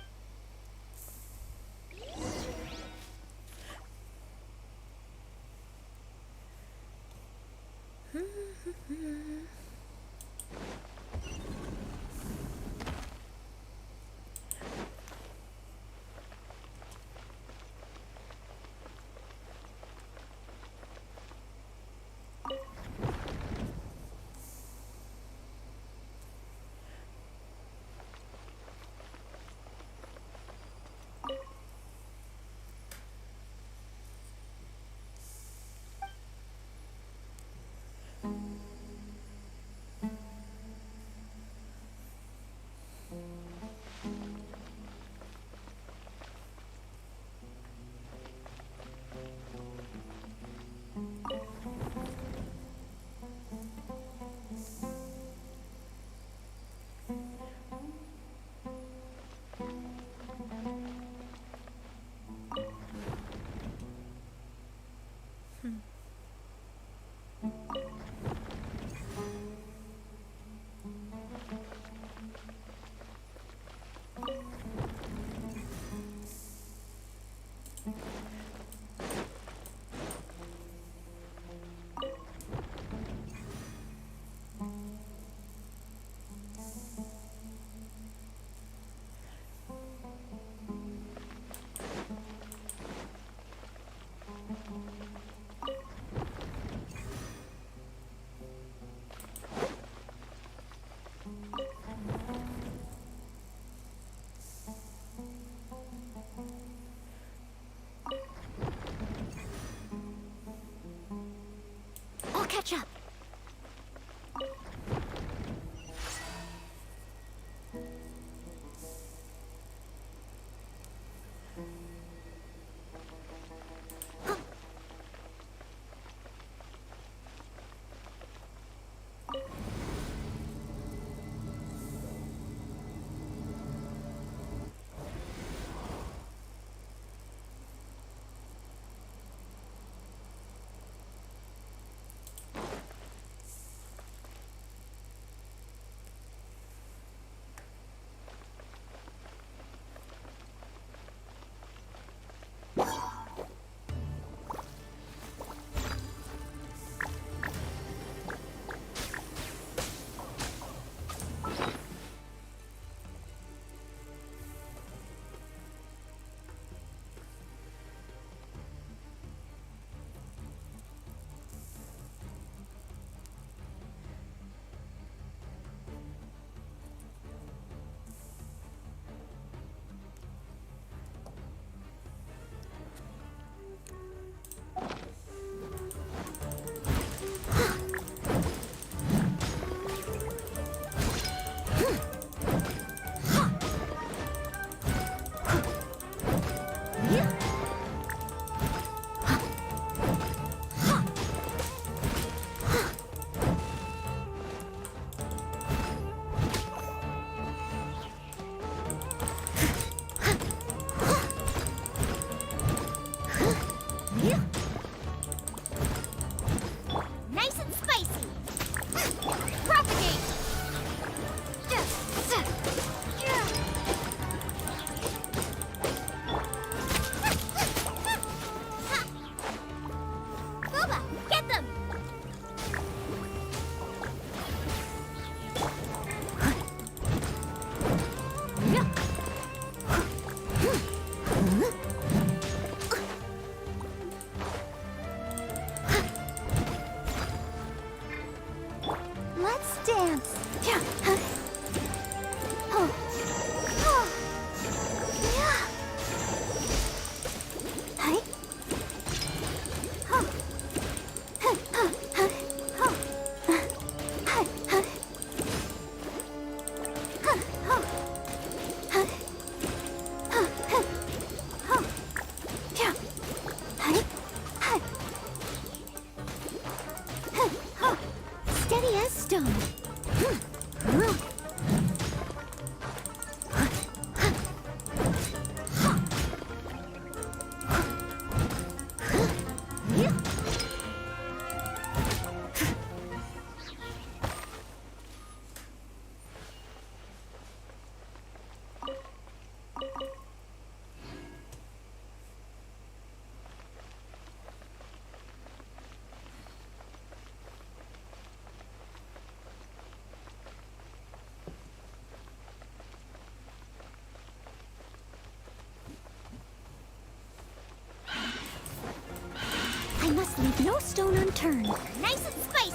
no stone unturned. Nice and spicy.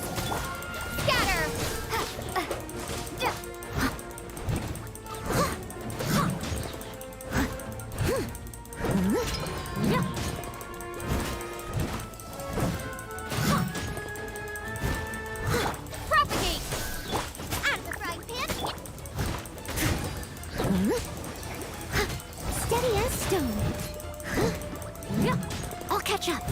Scatter. Propagate. Out of the frying pan. Steady as stone. I'll catch up.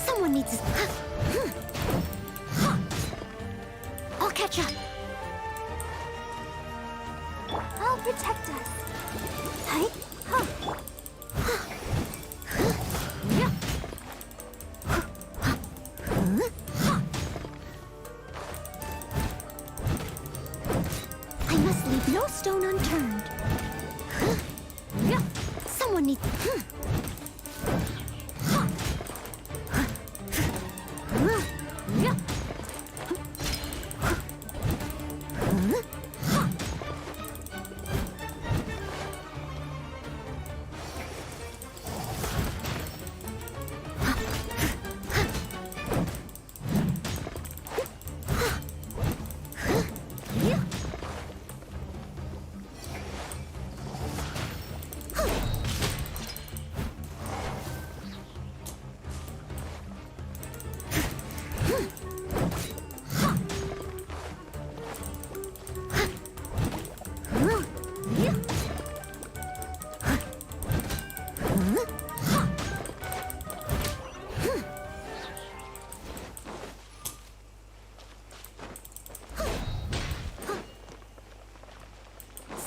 Someone needs to... I'll catch up. I'll protect us. Hi. I must leave no stone unturned. Someone needs...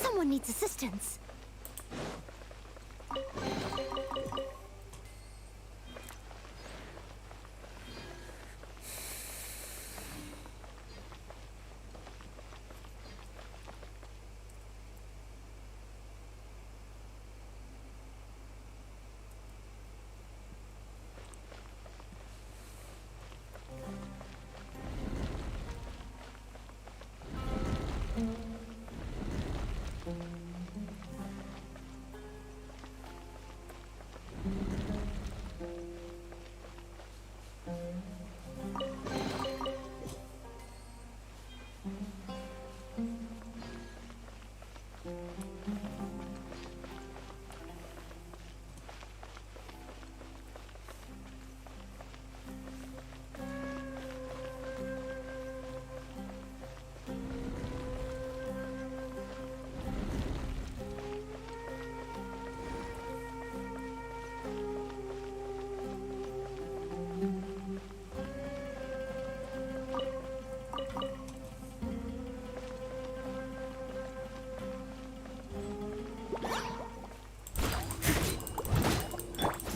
Someone needs assistance.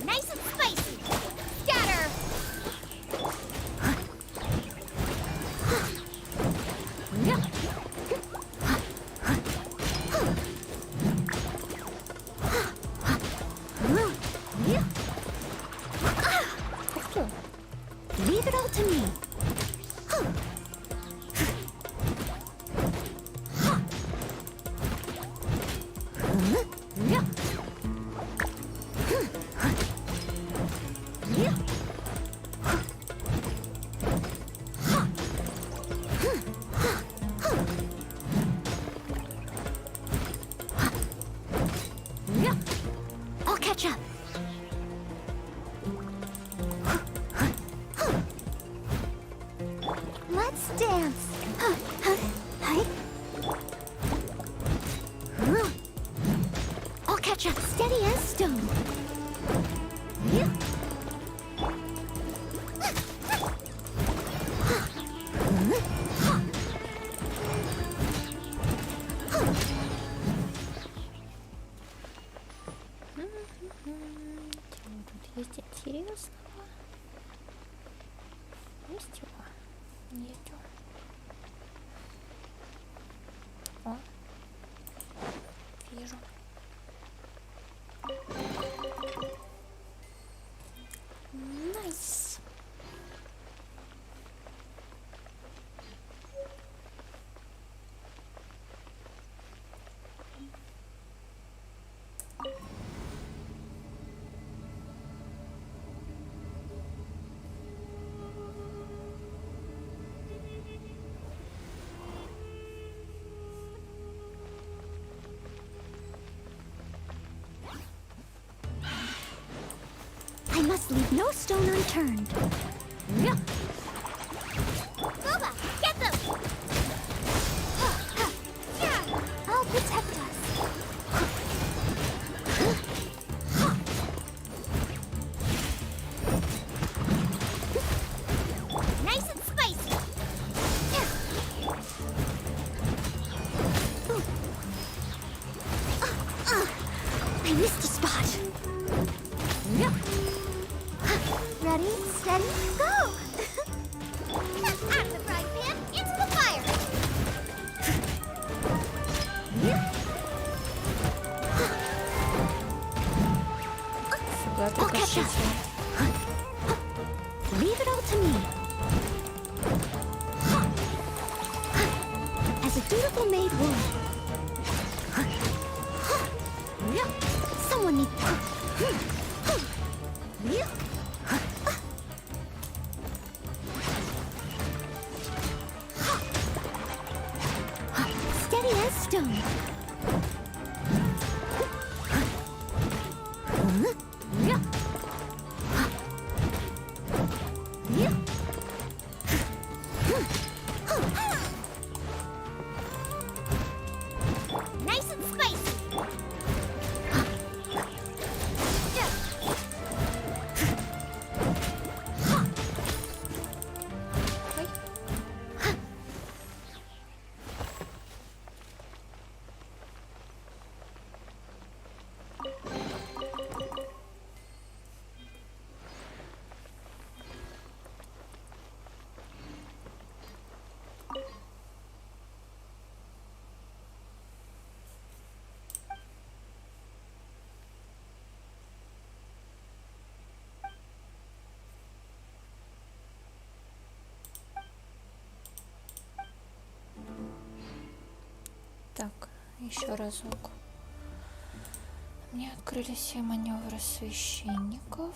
Nice and spicy. Scatter. Leave it all to me. I'll catch up. Let's dance. Hi. I'll catch up. Steady as stone. Тут есть интересного. Есть его? Нету. О. I must leave no stone unturned. Yeah. Boba, get them! I'll protect us. Nice and spicy. I missed a spot. Yeah. Ready, steady, go! Out of the frying pan, into the fire! Сюда I'll catch up. прикоснуться. Leave it all to me. As a dutiful maid would. Someone needs. Steady as stone. Nice and spicy! Так, еще разок. Мне открылись все маневры священников.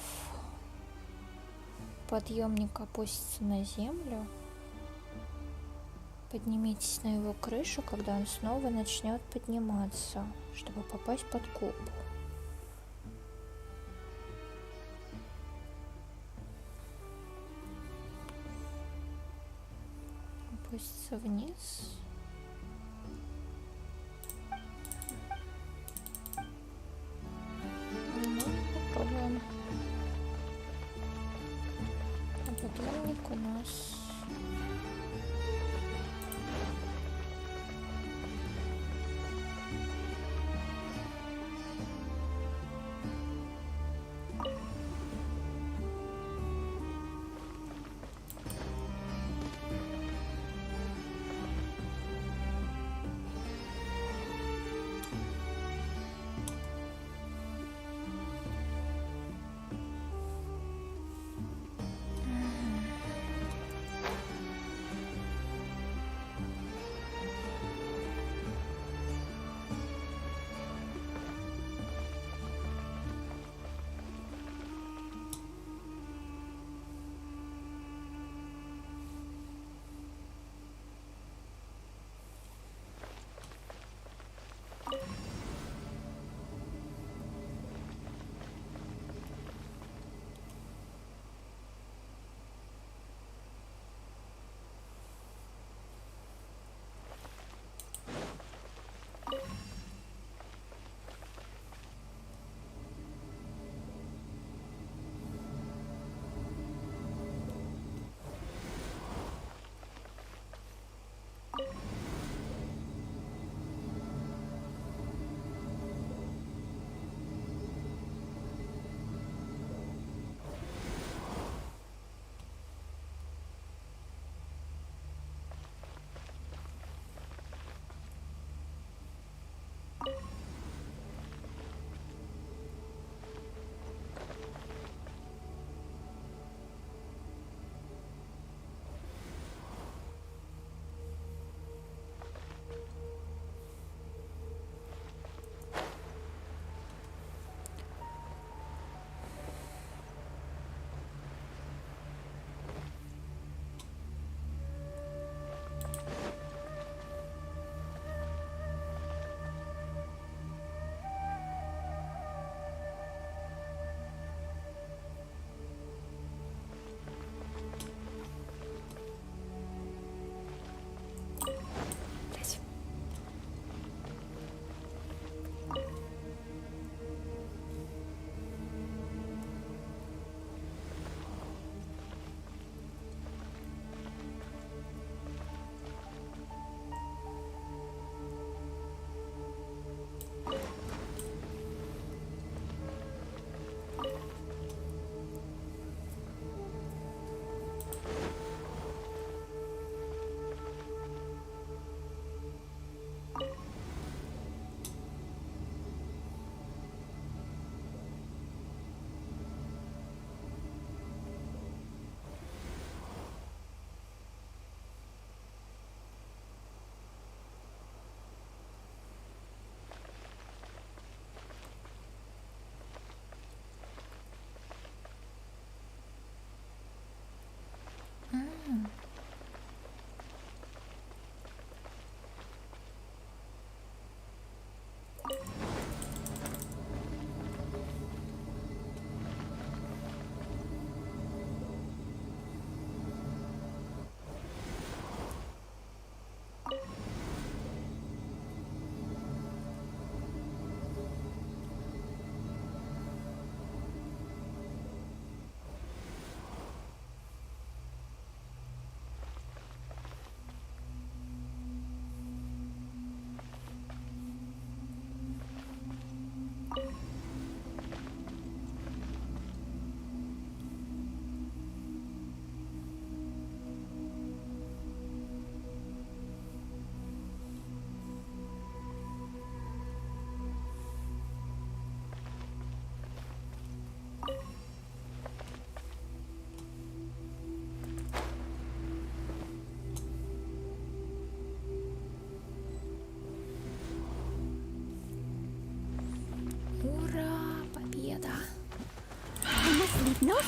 Подъемник опустится на землю. Поднимитесь на его крышу, когда он снова начнет подниматься, чтобы попасть под купол. Опуститься вниз. Ну, попробуем. А подъемник у нас...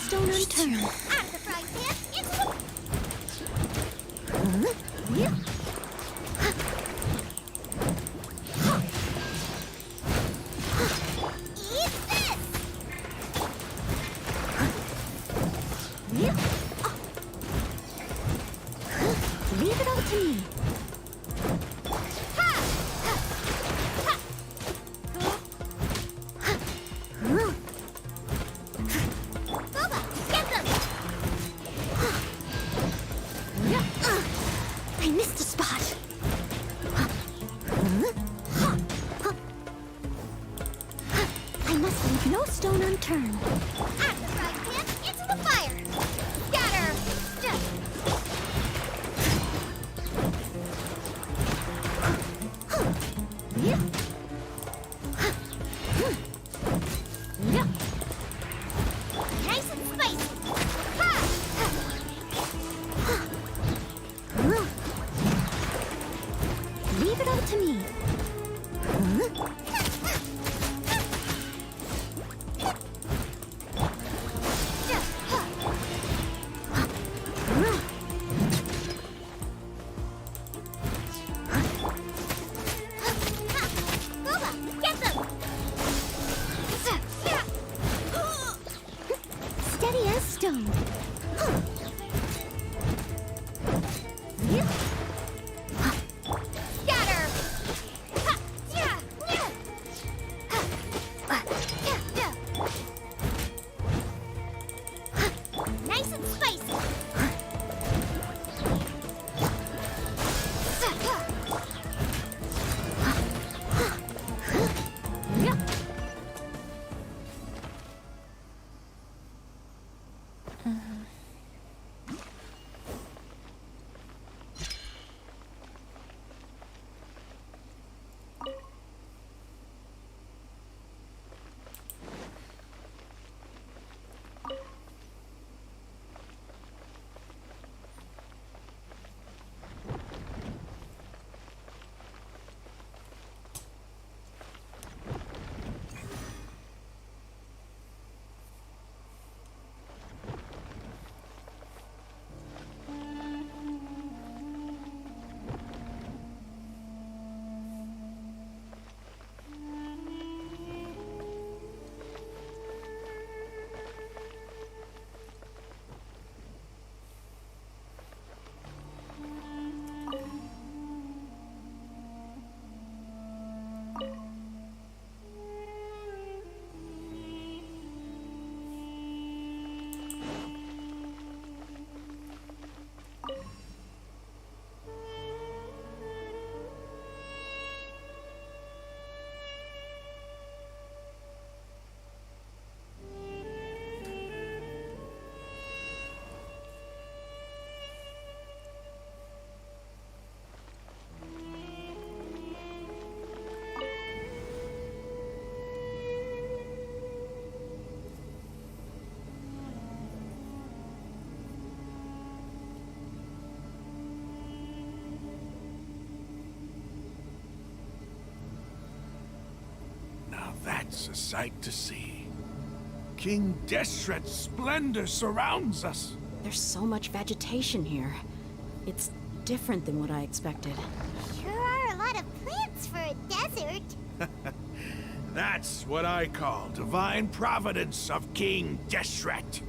stone unturned. Out of the frying pan, into the... Eat this! Leave it all to me. Boba, get them! I missed a spot. I must leave no stone unturned. Out of the frying pan, into the fire! Scatter! Nice and spicy! Leave it all to me. Boba, get them! Steady as stone. Scatter! Nice and spicy! Now that's a sight to see. King Deshret's splendor surrounds us. There's so much vegetation here. It's different than what I expected. Sure are a lot of plants for a desert. That's what I call divine providence of King Deshret.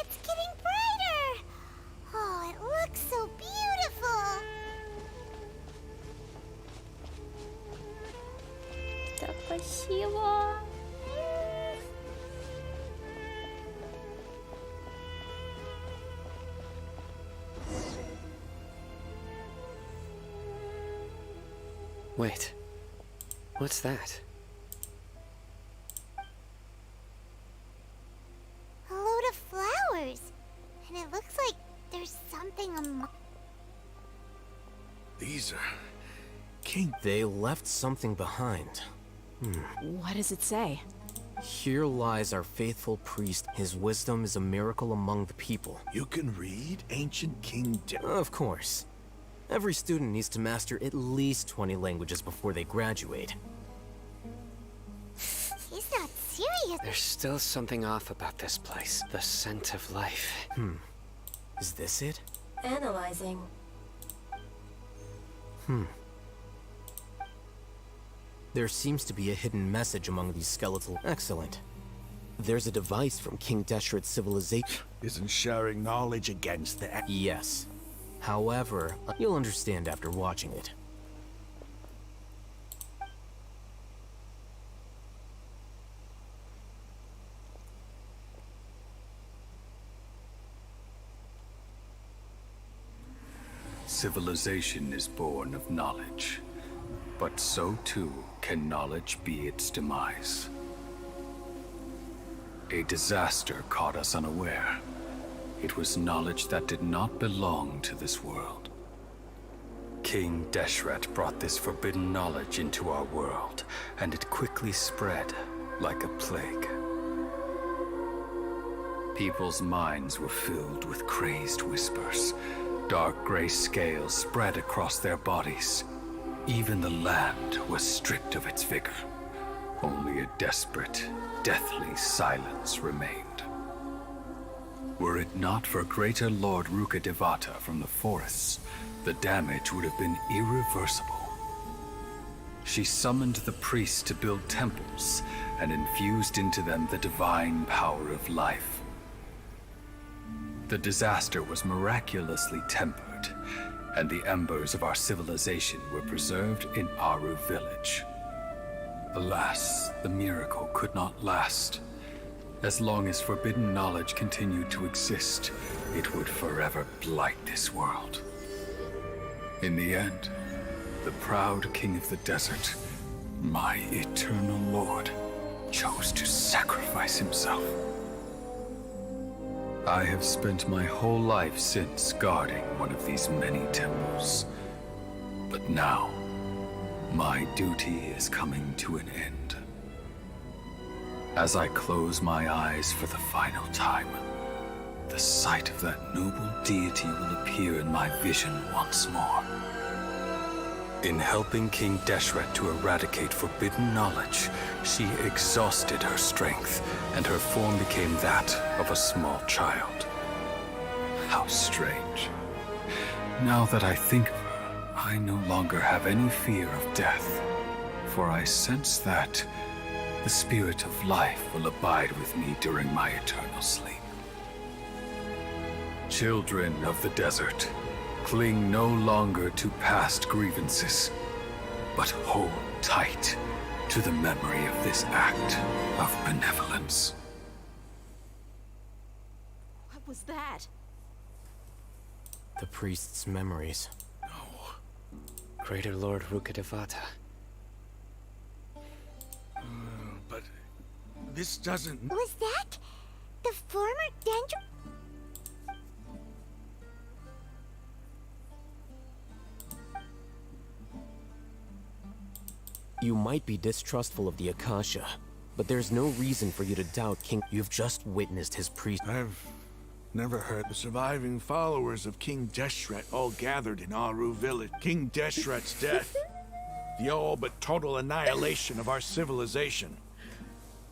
It's getting brighter! Oh, it looks so beautiful! Так красиво. Wait. What's that? A load of flowers. And it looks like there's something among... These are king. They left something behind. What does it say? Here lies our faithful priest. His wisdom is a miracle among the people. You can read ancient King Of course. Every student needs to master at least 20 languages before they graduate. He's not serious. There's still something off about this place. The scent of life. Is this it? Analyzing. There seems to be a hidden message among these skeletal... Excellent. There's a device from King Deshret's civilization. Isn't sharing knowledge against the... Yes. However, you'll understand after watching it. Civilization is born of knowledge, but so too can knowledge be its demise. A disaster caught us unaware. It was knowledge that did not belong to this world. King Deshret brought this forbidden knowledge into our world, and it quickly spread like a plague. People's minds were filled with crazed whispers. Dark gray scales spread across their bodies. Even the land was stripped of its vigor. Only a desperate, deathly silence remained. Were it not for greater Lord Rukkhadevata from the forests, the damage would have been irreversible. She summoned the priests to build temples and infused into them the divine power of life. The disaster was miraculously tempered, and the embers of our civilization were preserved in Aru village. Alas, the miracle could not last. As long as forbidden knowledge continued to exist, it would forever blight this world. In the end, the proud king of the desert, my eternal lord, chose to sacrifice himself. I have spent my whole life since guarding one of these many temples. But now, my duty is coming to an end. As I close my eyes for the final time, the sight of that noble deity will appear in my vision once more. In helping King Deshret to eradicate forbidden knowledge, she exhausted her strength, and her form became that of a small child. How strange. Now that I think of her, I no longer have any fear of death, for I sense that the spirit of life will abide with me during my eternal sleep. Children of the desert, cling no longer to past grievances, but hold tight to the memory of this act of benevolence. What was that? The priest's memories. Greater Lord Rukkhadevata. But this doesn't... Was that the former Dendro? You might be distrustful of the Akasha, but there's no reason for you to doubt King. You've just witnessed his priest. I've never heard the surviving followers of King Deshret all gathered in Aru village. King Deshret's death, the all but total annihilation of our civilization.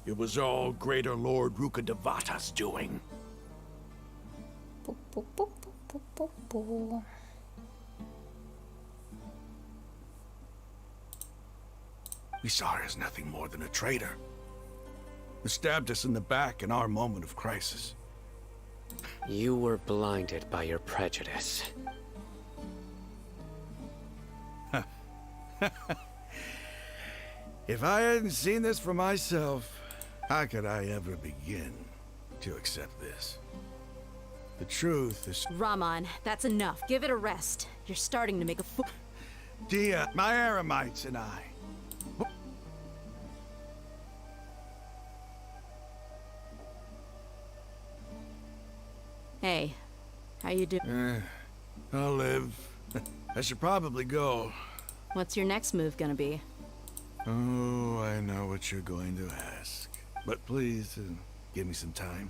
It was all Greater Lord Rukkhadevata's doing. We saw her as nothing more than a traitor, who stabbed us in the back in our moment of crisis. You were blinded by your prejudice. If I hadn't seen this for myself, how could I ever begin to accept this? The truth is... Raman, that's enough. Give it a rest. You're starting to make a fool. Dia, my Aramites and I... Hey, how you doing? I'll live. I should probably go. What's your next move gonna be? Oh, I know what you're going to ask. But please, give me some time.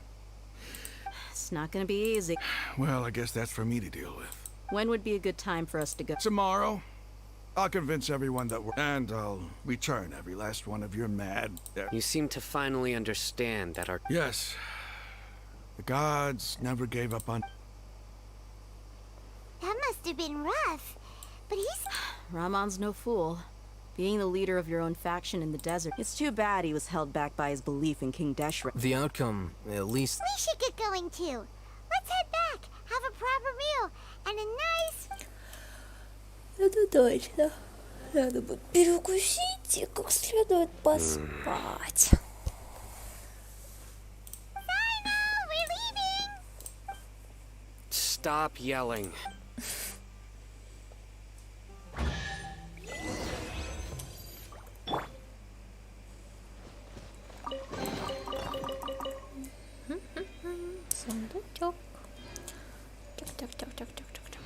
It's not gonna be easy. Well, I guess that's for me to deal with. When would be a good time for us to go? Tomorrow, I'll convince everyone that we're... And I'll return every last one of your mad... You seem to finally understand that our... Yes. The gods never gave up on... That must have been rough. But he's... Ramon's no fool. Being the leader of your own faction in the desert. It's too bad he was held back by his belief in King Deshret. The outcome, at least... We should get going too. Let's head back, have a proper meal, and a nice... Это точно. Надо будет перекусить и как следует поспать. Final, we're leaving! Stop yelling. Сундучок. Тик-так-так-так-так-так-так.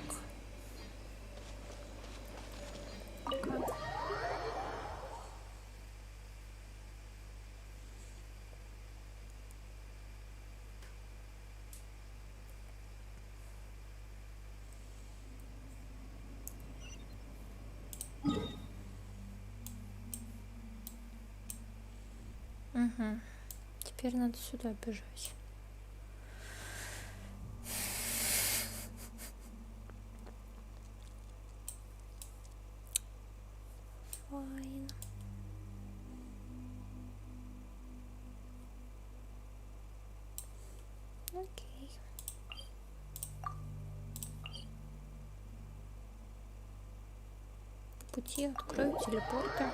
Угу. Теперь надо сюда бежать. Fine. Окей. По пути открою телепорты.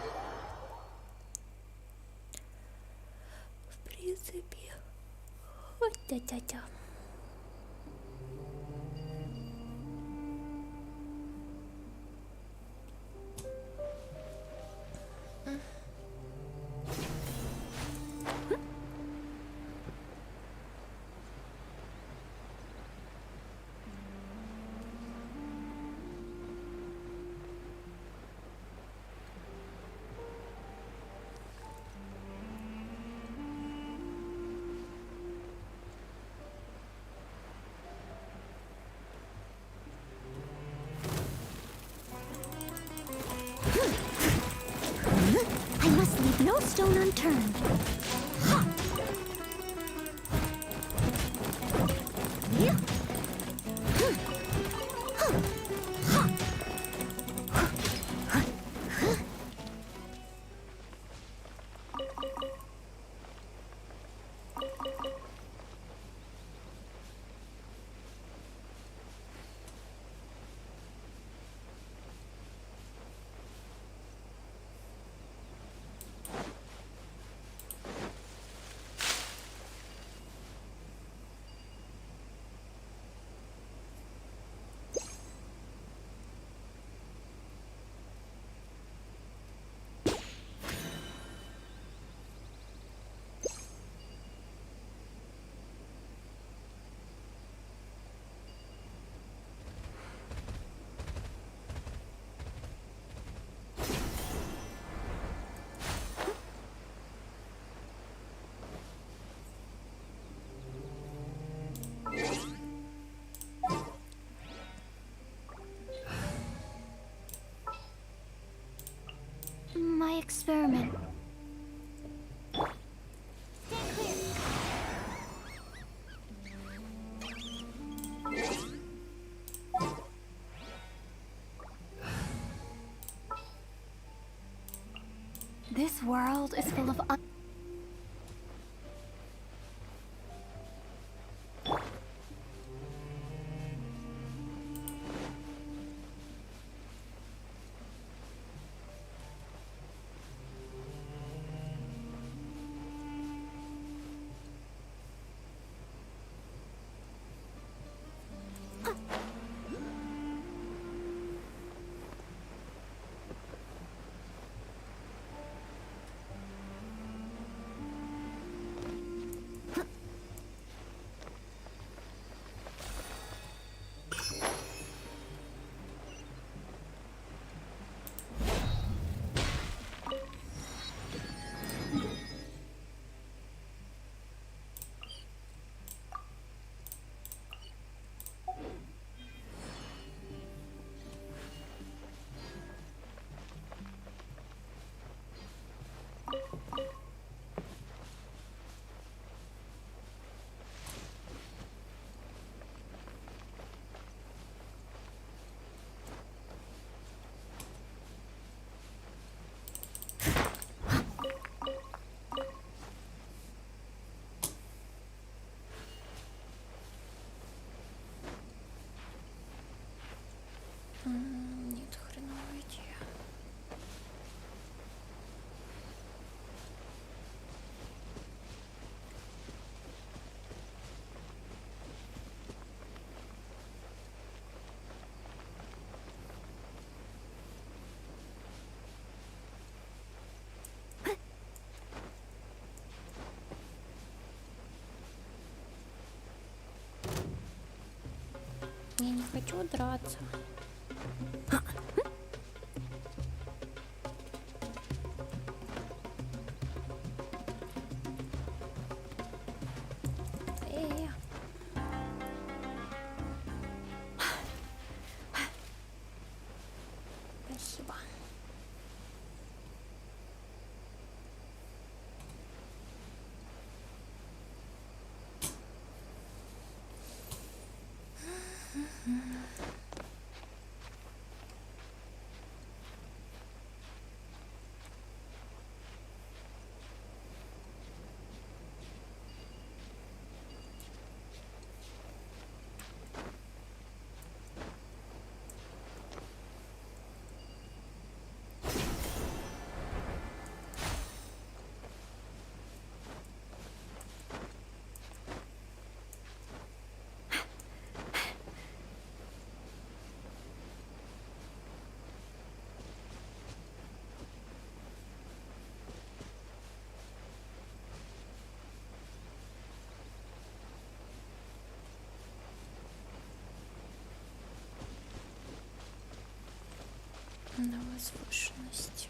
В принципе. Вот тя-тя-тя. I must leave no stone unturned. Ha! Yeah. My experiment. This world is full of Я не хочу драться. Спасибо. На возвышенности.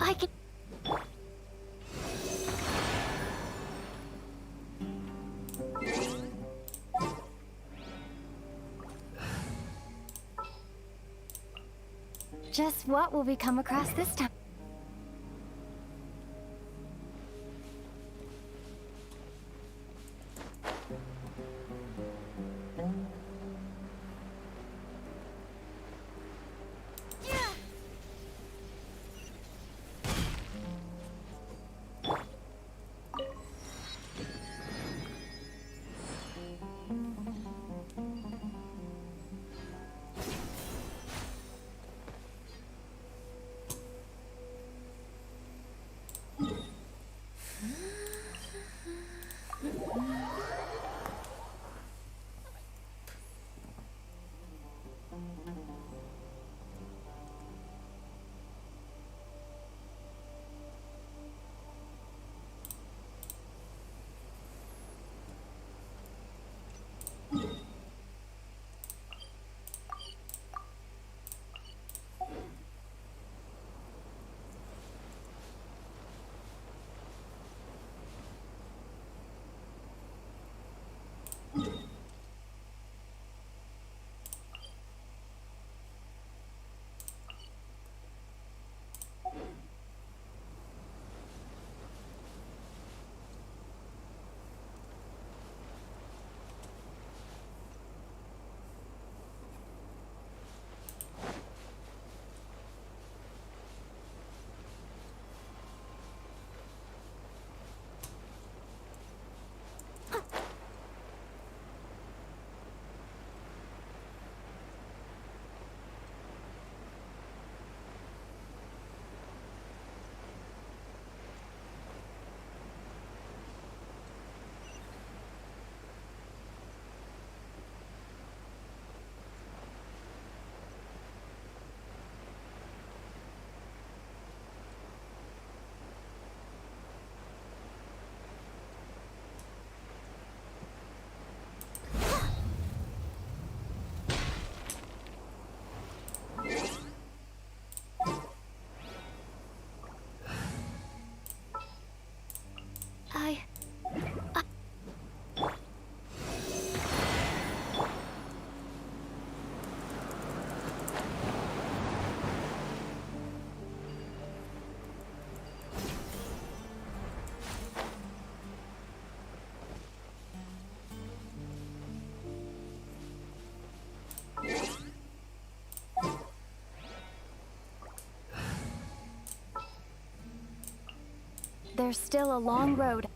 I can... Just what will we come across this time? There's still a long road.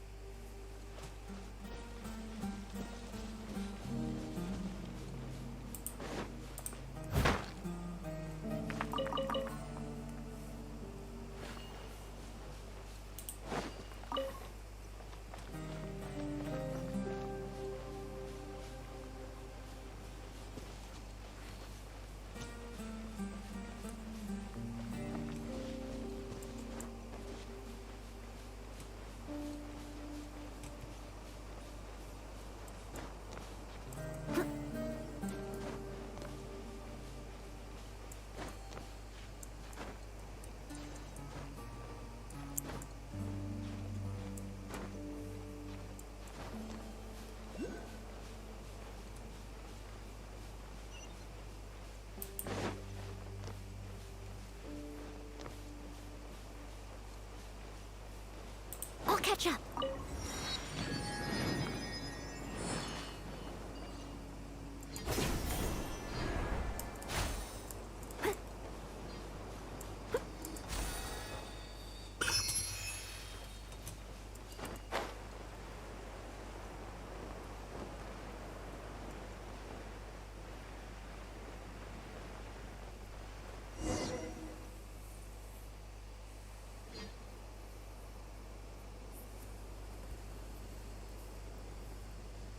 catch up.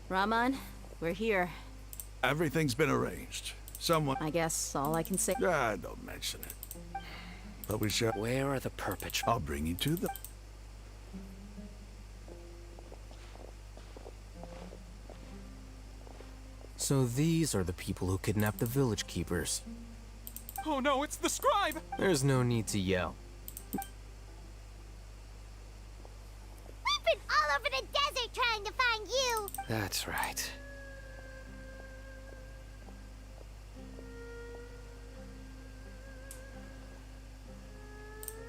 Raman, we're here. Everything's been arranged. Someone... I guess all I can say. Ah, don't mention it. But we shall... Where are the perpetrators? I'll bring you to them. So these are the people who kidnapped the village keepers. Oh no, it's the scribe! There's no need to yell. We've been all over the desert trying to find you. That's right.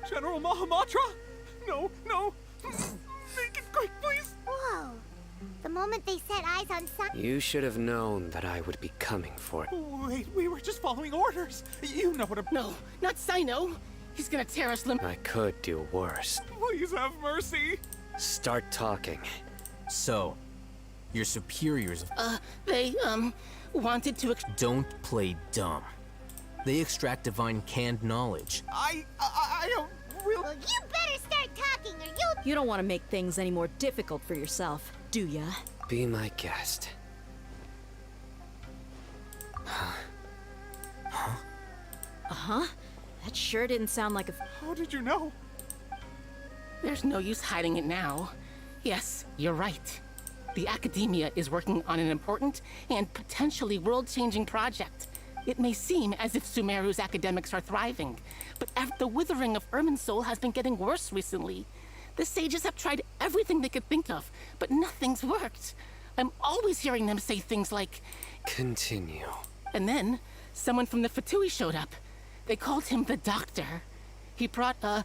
General Mahamatra? No, no! Make it quick, please! Whoa. The moment they set eyes on Sino... You should have known that I would be coming for it. Wait, we were just following orders. You know what a... No, not Sino. He's gonna tear us limb... I could do worse. Please have mercy. Start talking. So, your superiors They, wanted to don't play dumb. They extract divine canned knowledge. I don't really... Well, you better start talking or you'll... You don't want to make things any more difficult for yourself, do ya? Be my guest. Uh-huh. That sure didn't sound like a... How did you know? There's no use hiding it now. Yes, you're right. The Academia is working on an important and potentially world-changing project. It may seem as if Sumeru's academics are thriving, but the withering of Irminsul has been getting worse recently. The sages have tried everything they could think of, but nothing's worked. I'm always hearing them say things like... Continue. And then, someone from the Fatui showed up. They called him the Doctor. He brought a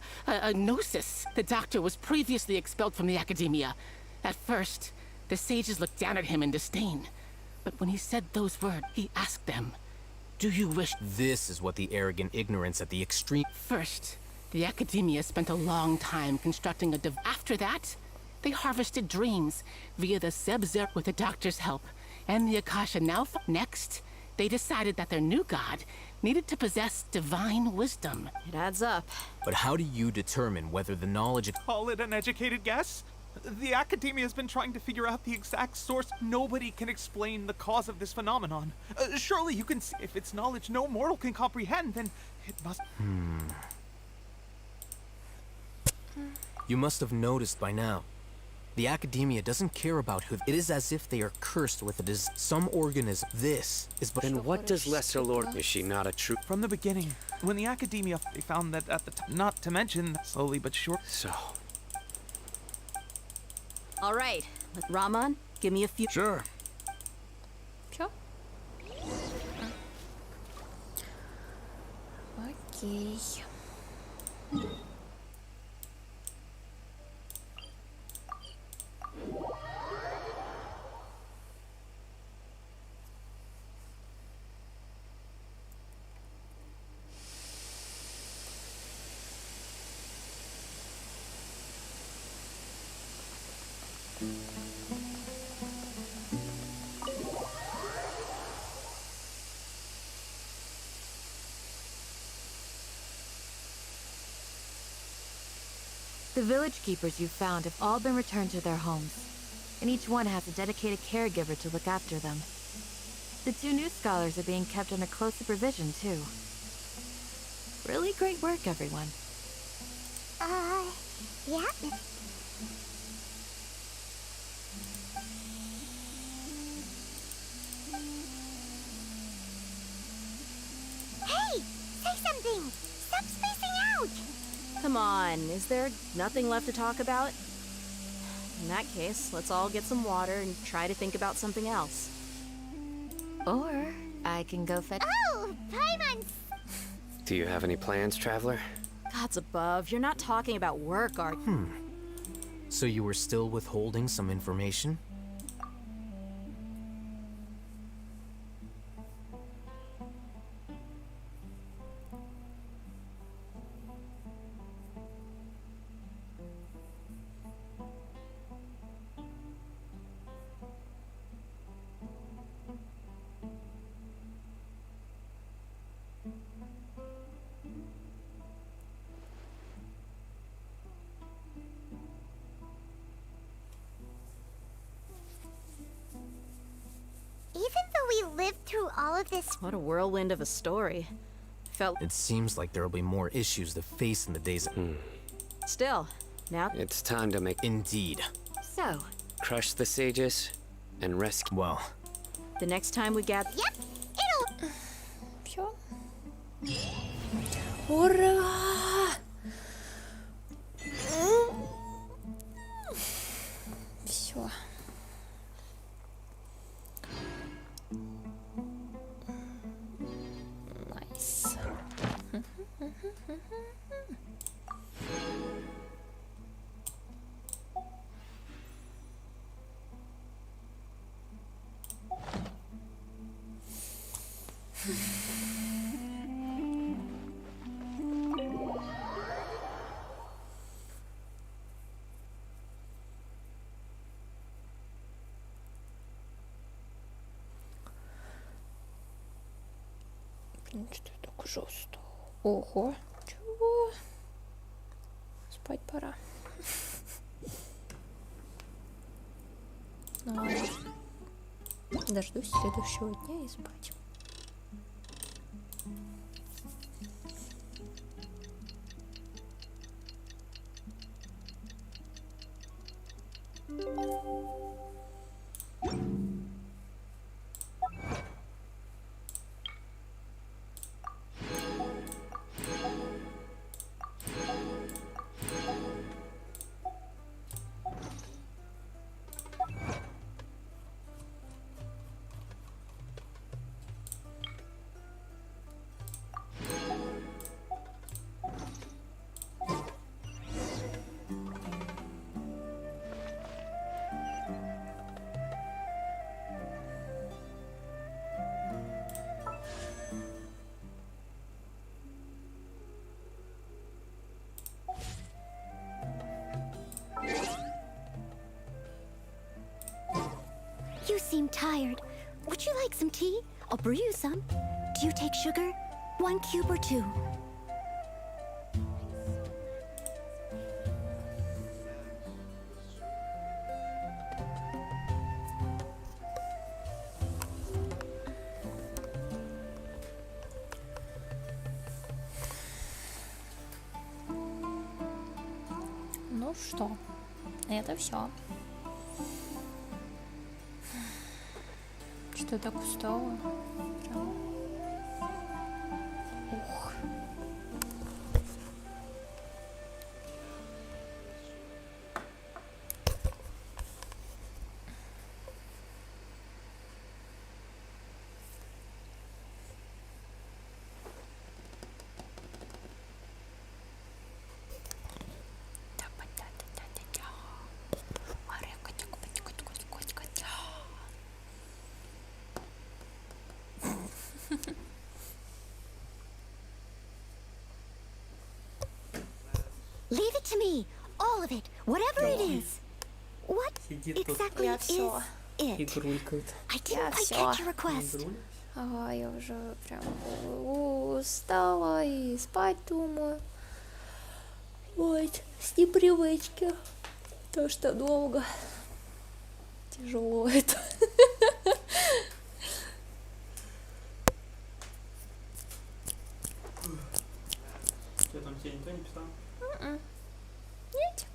gnosis. The Doctor was previously expelled from the Academia. At first, the sages looked down at him in disdain. But when he said those words, he asked them, "Do you wish..." This is what the arrogant ignorance at the extreme... First, the Academia spent a long time constructing a After that, they harvested dreams via the Sebzer with the Doctor's help, and the Akasha now... Next, they decided that their new god needed to possess divine wisdom. It adds up. But how do you determine whether the knowledge... Call it an educated guess? The Academia has been trying to figure out the exact source. Nobody can explain the cause of this phenomenon. Surely you can see if it's knowledge no mortal can comprehend, then it must... You must have noticed by now. The Academia doesn't care about who... It is as if they are cursed with it as some organism. This is... Then what does Lesser Lord... Is she not a true... From the beginning, when the Academia, they found that at the time... Not to mention, slowly but sure... So... All right. Raman, give me a few... Sure. Чё? Окей. The village keepers you found have all been returned to their homes, and each one has a dedicated caregiver to look after them. The 2 new scholars are being kept under close supervision, too. Really great work, everyone. Yeah. Hey! Say something! Stop spacing out! Come on, is there nothing left to talk about? In that case, let's all get some water and try to think about something else. Or I can go fetch... Oh! Paimon! Do you have any plans, Traveler? Gods above, you're not talking about work, are you? So you were still withholding some information? Even though we lived through all of this... What a whirlwind of a story. Felt... It seems like there will be more issues to face in the days... Still, now... It's time to make... Indeed. So, Crush the sages and rescue... Well... The next time we gather... Yep, it'll... Всё. Ура! Всё. Найс. Блин, что так жестко? Ого, чего? Спать пора. Ну ладно. Дождусь следующего дня и спать. You seem tired. Would you like some tea? I'll brew you some. Do you take sugar? 1 cube or 2? Ну что, это все. Что так устала? Прям. Ух. Leave it to me. All of it. Whatever it is. What exactly Я is все. it? Игрулькает. I didn't Я quite всё. catch your request. Ага, я уже прям устала и спать думаю. Вот, с непривычки. То, что долго. Тяжело это. Что там тебе никто не писал? Нет.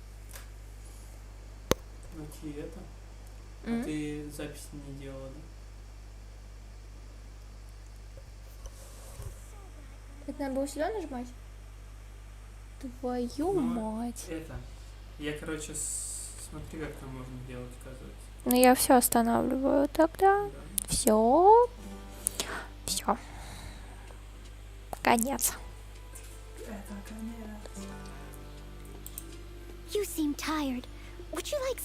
Найти это? А ты запись не делала, да? Это надо было сюда нажимать? Твою мать. Это. Я, короче, смотри, как там можно делать, оказывается. Ну я все останавливаю тогда. Да. Все. Все. Конец. You seem tired. Would you like some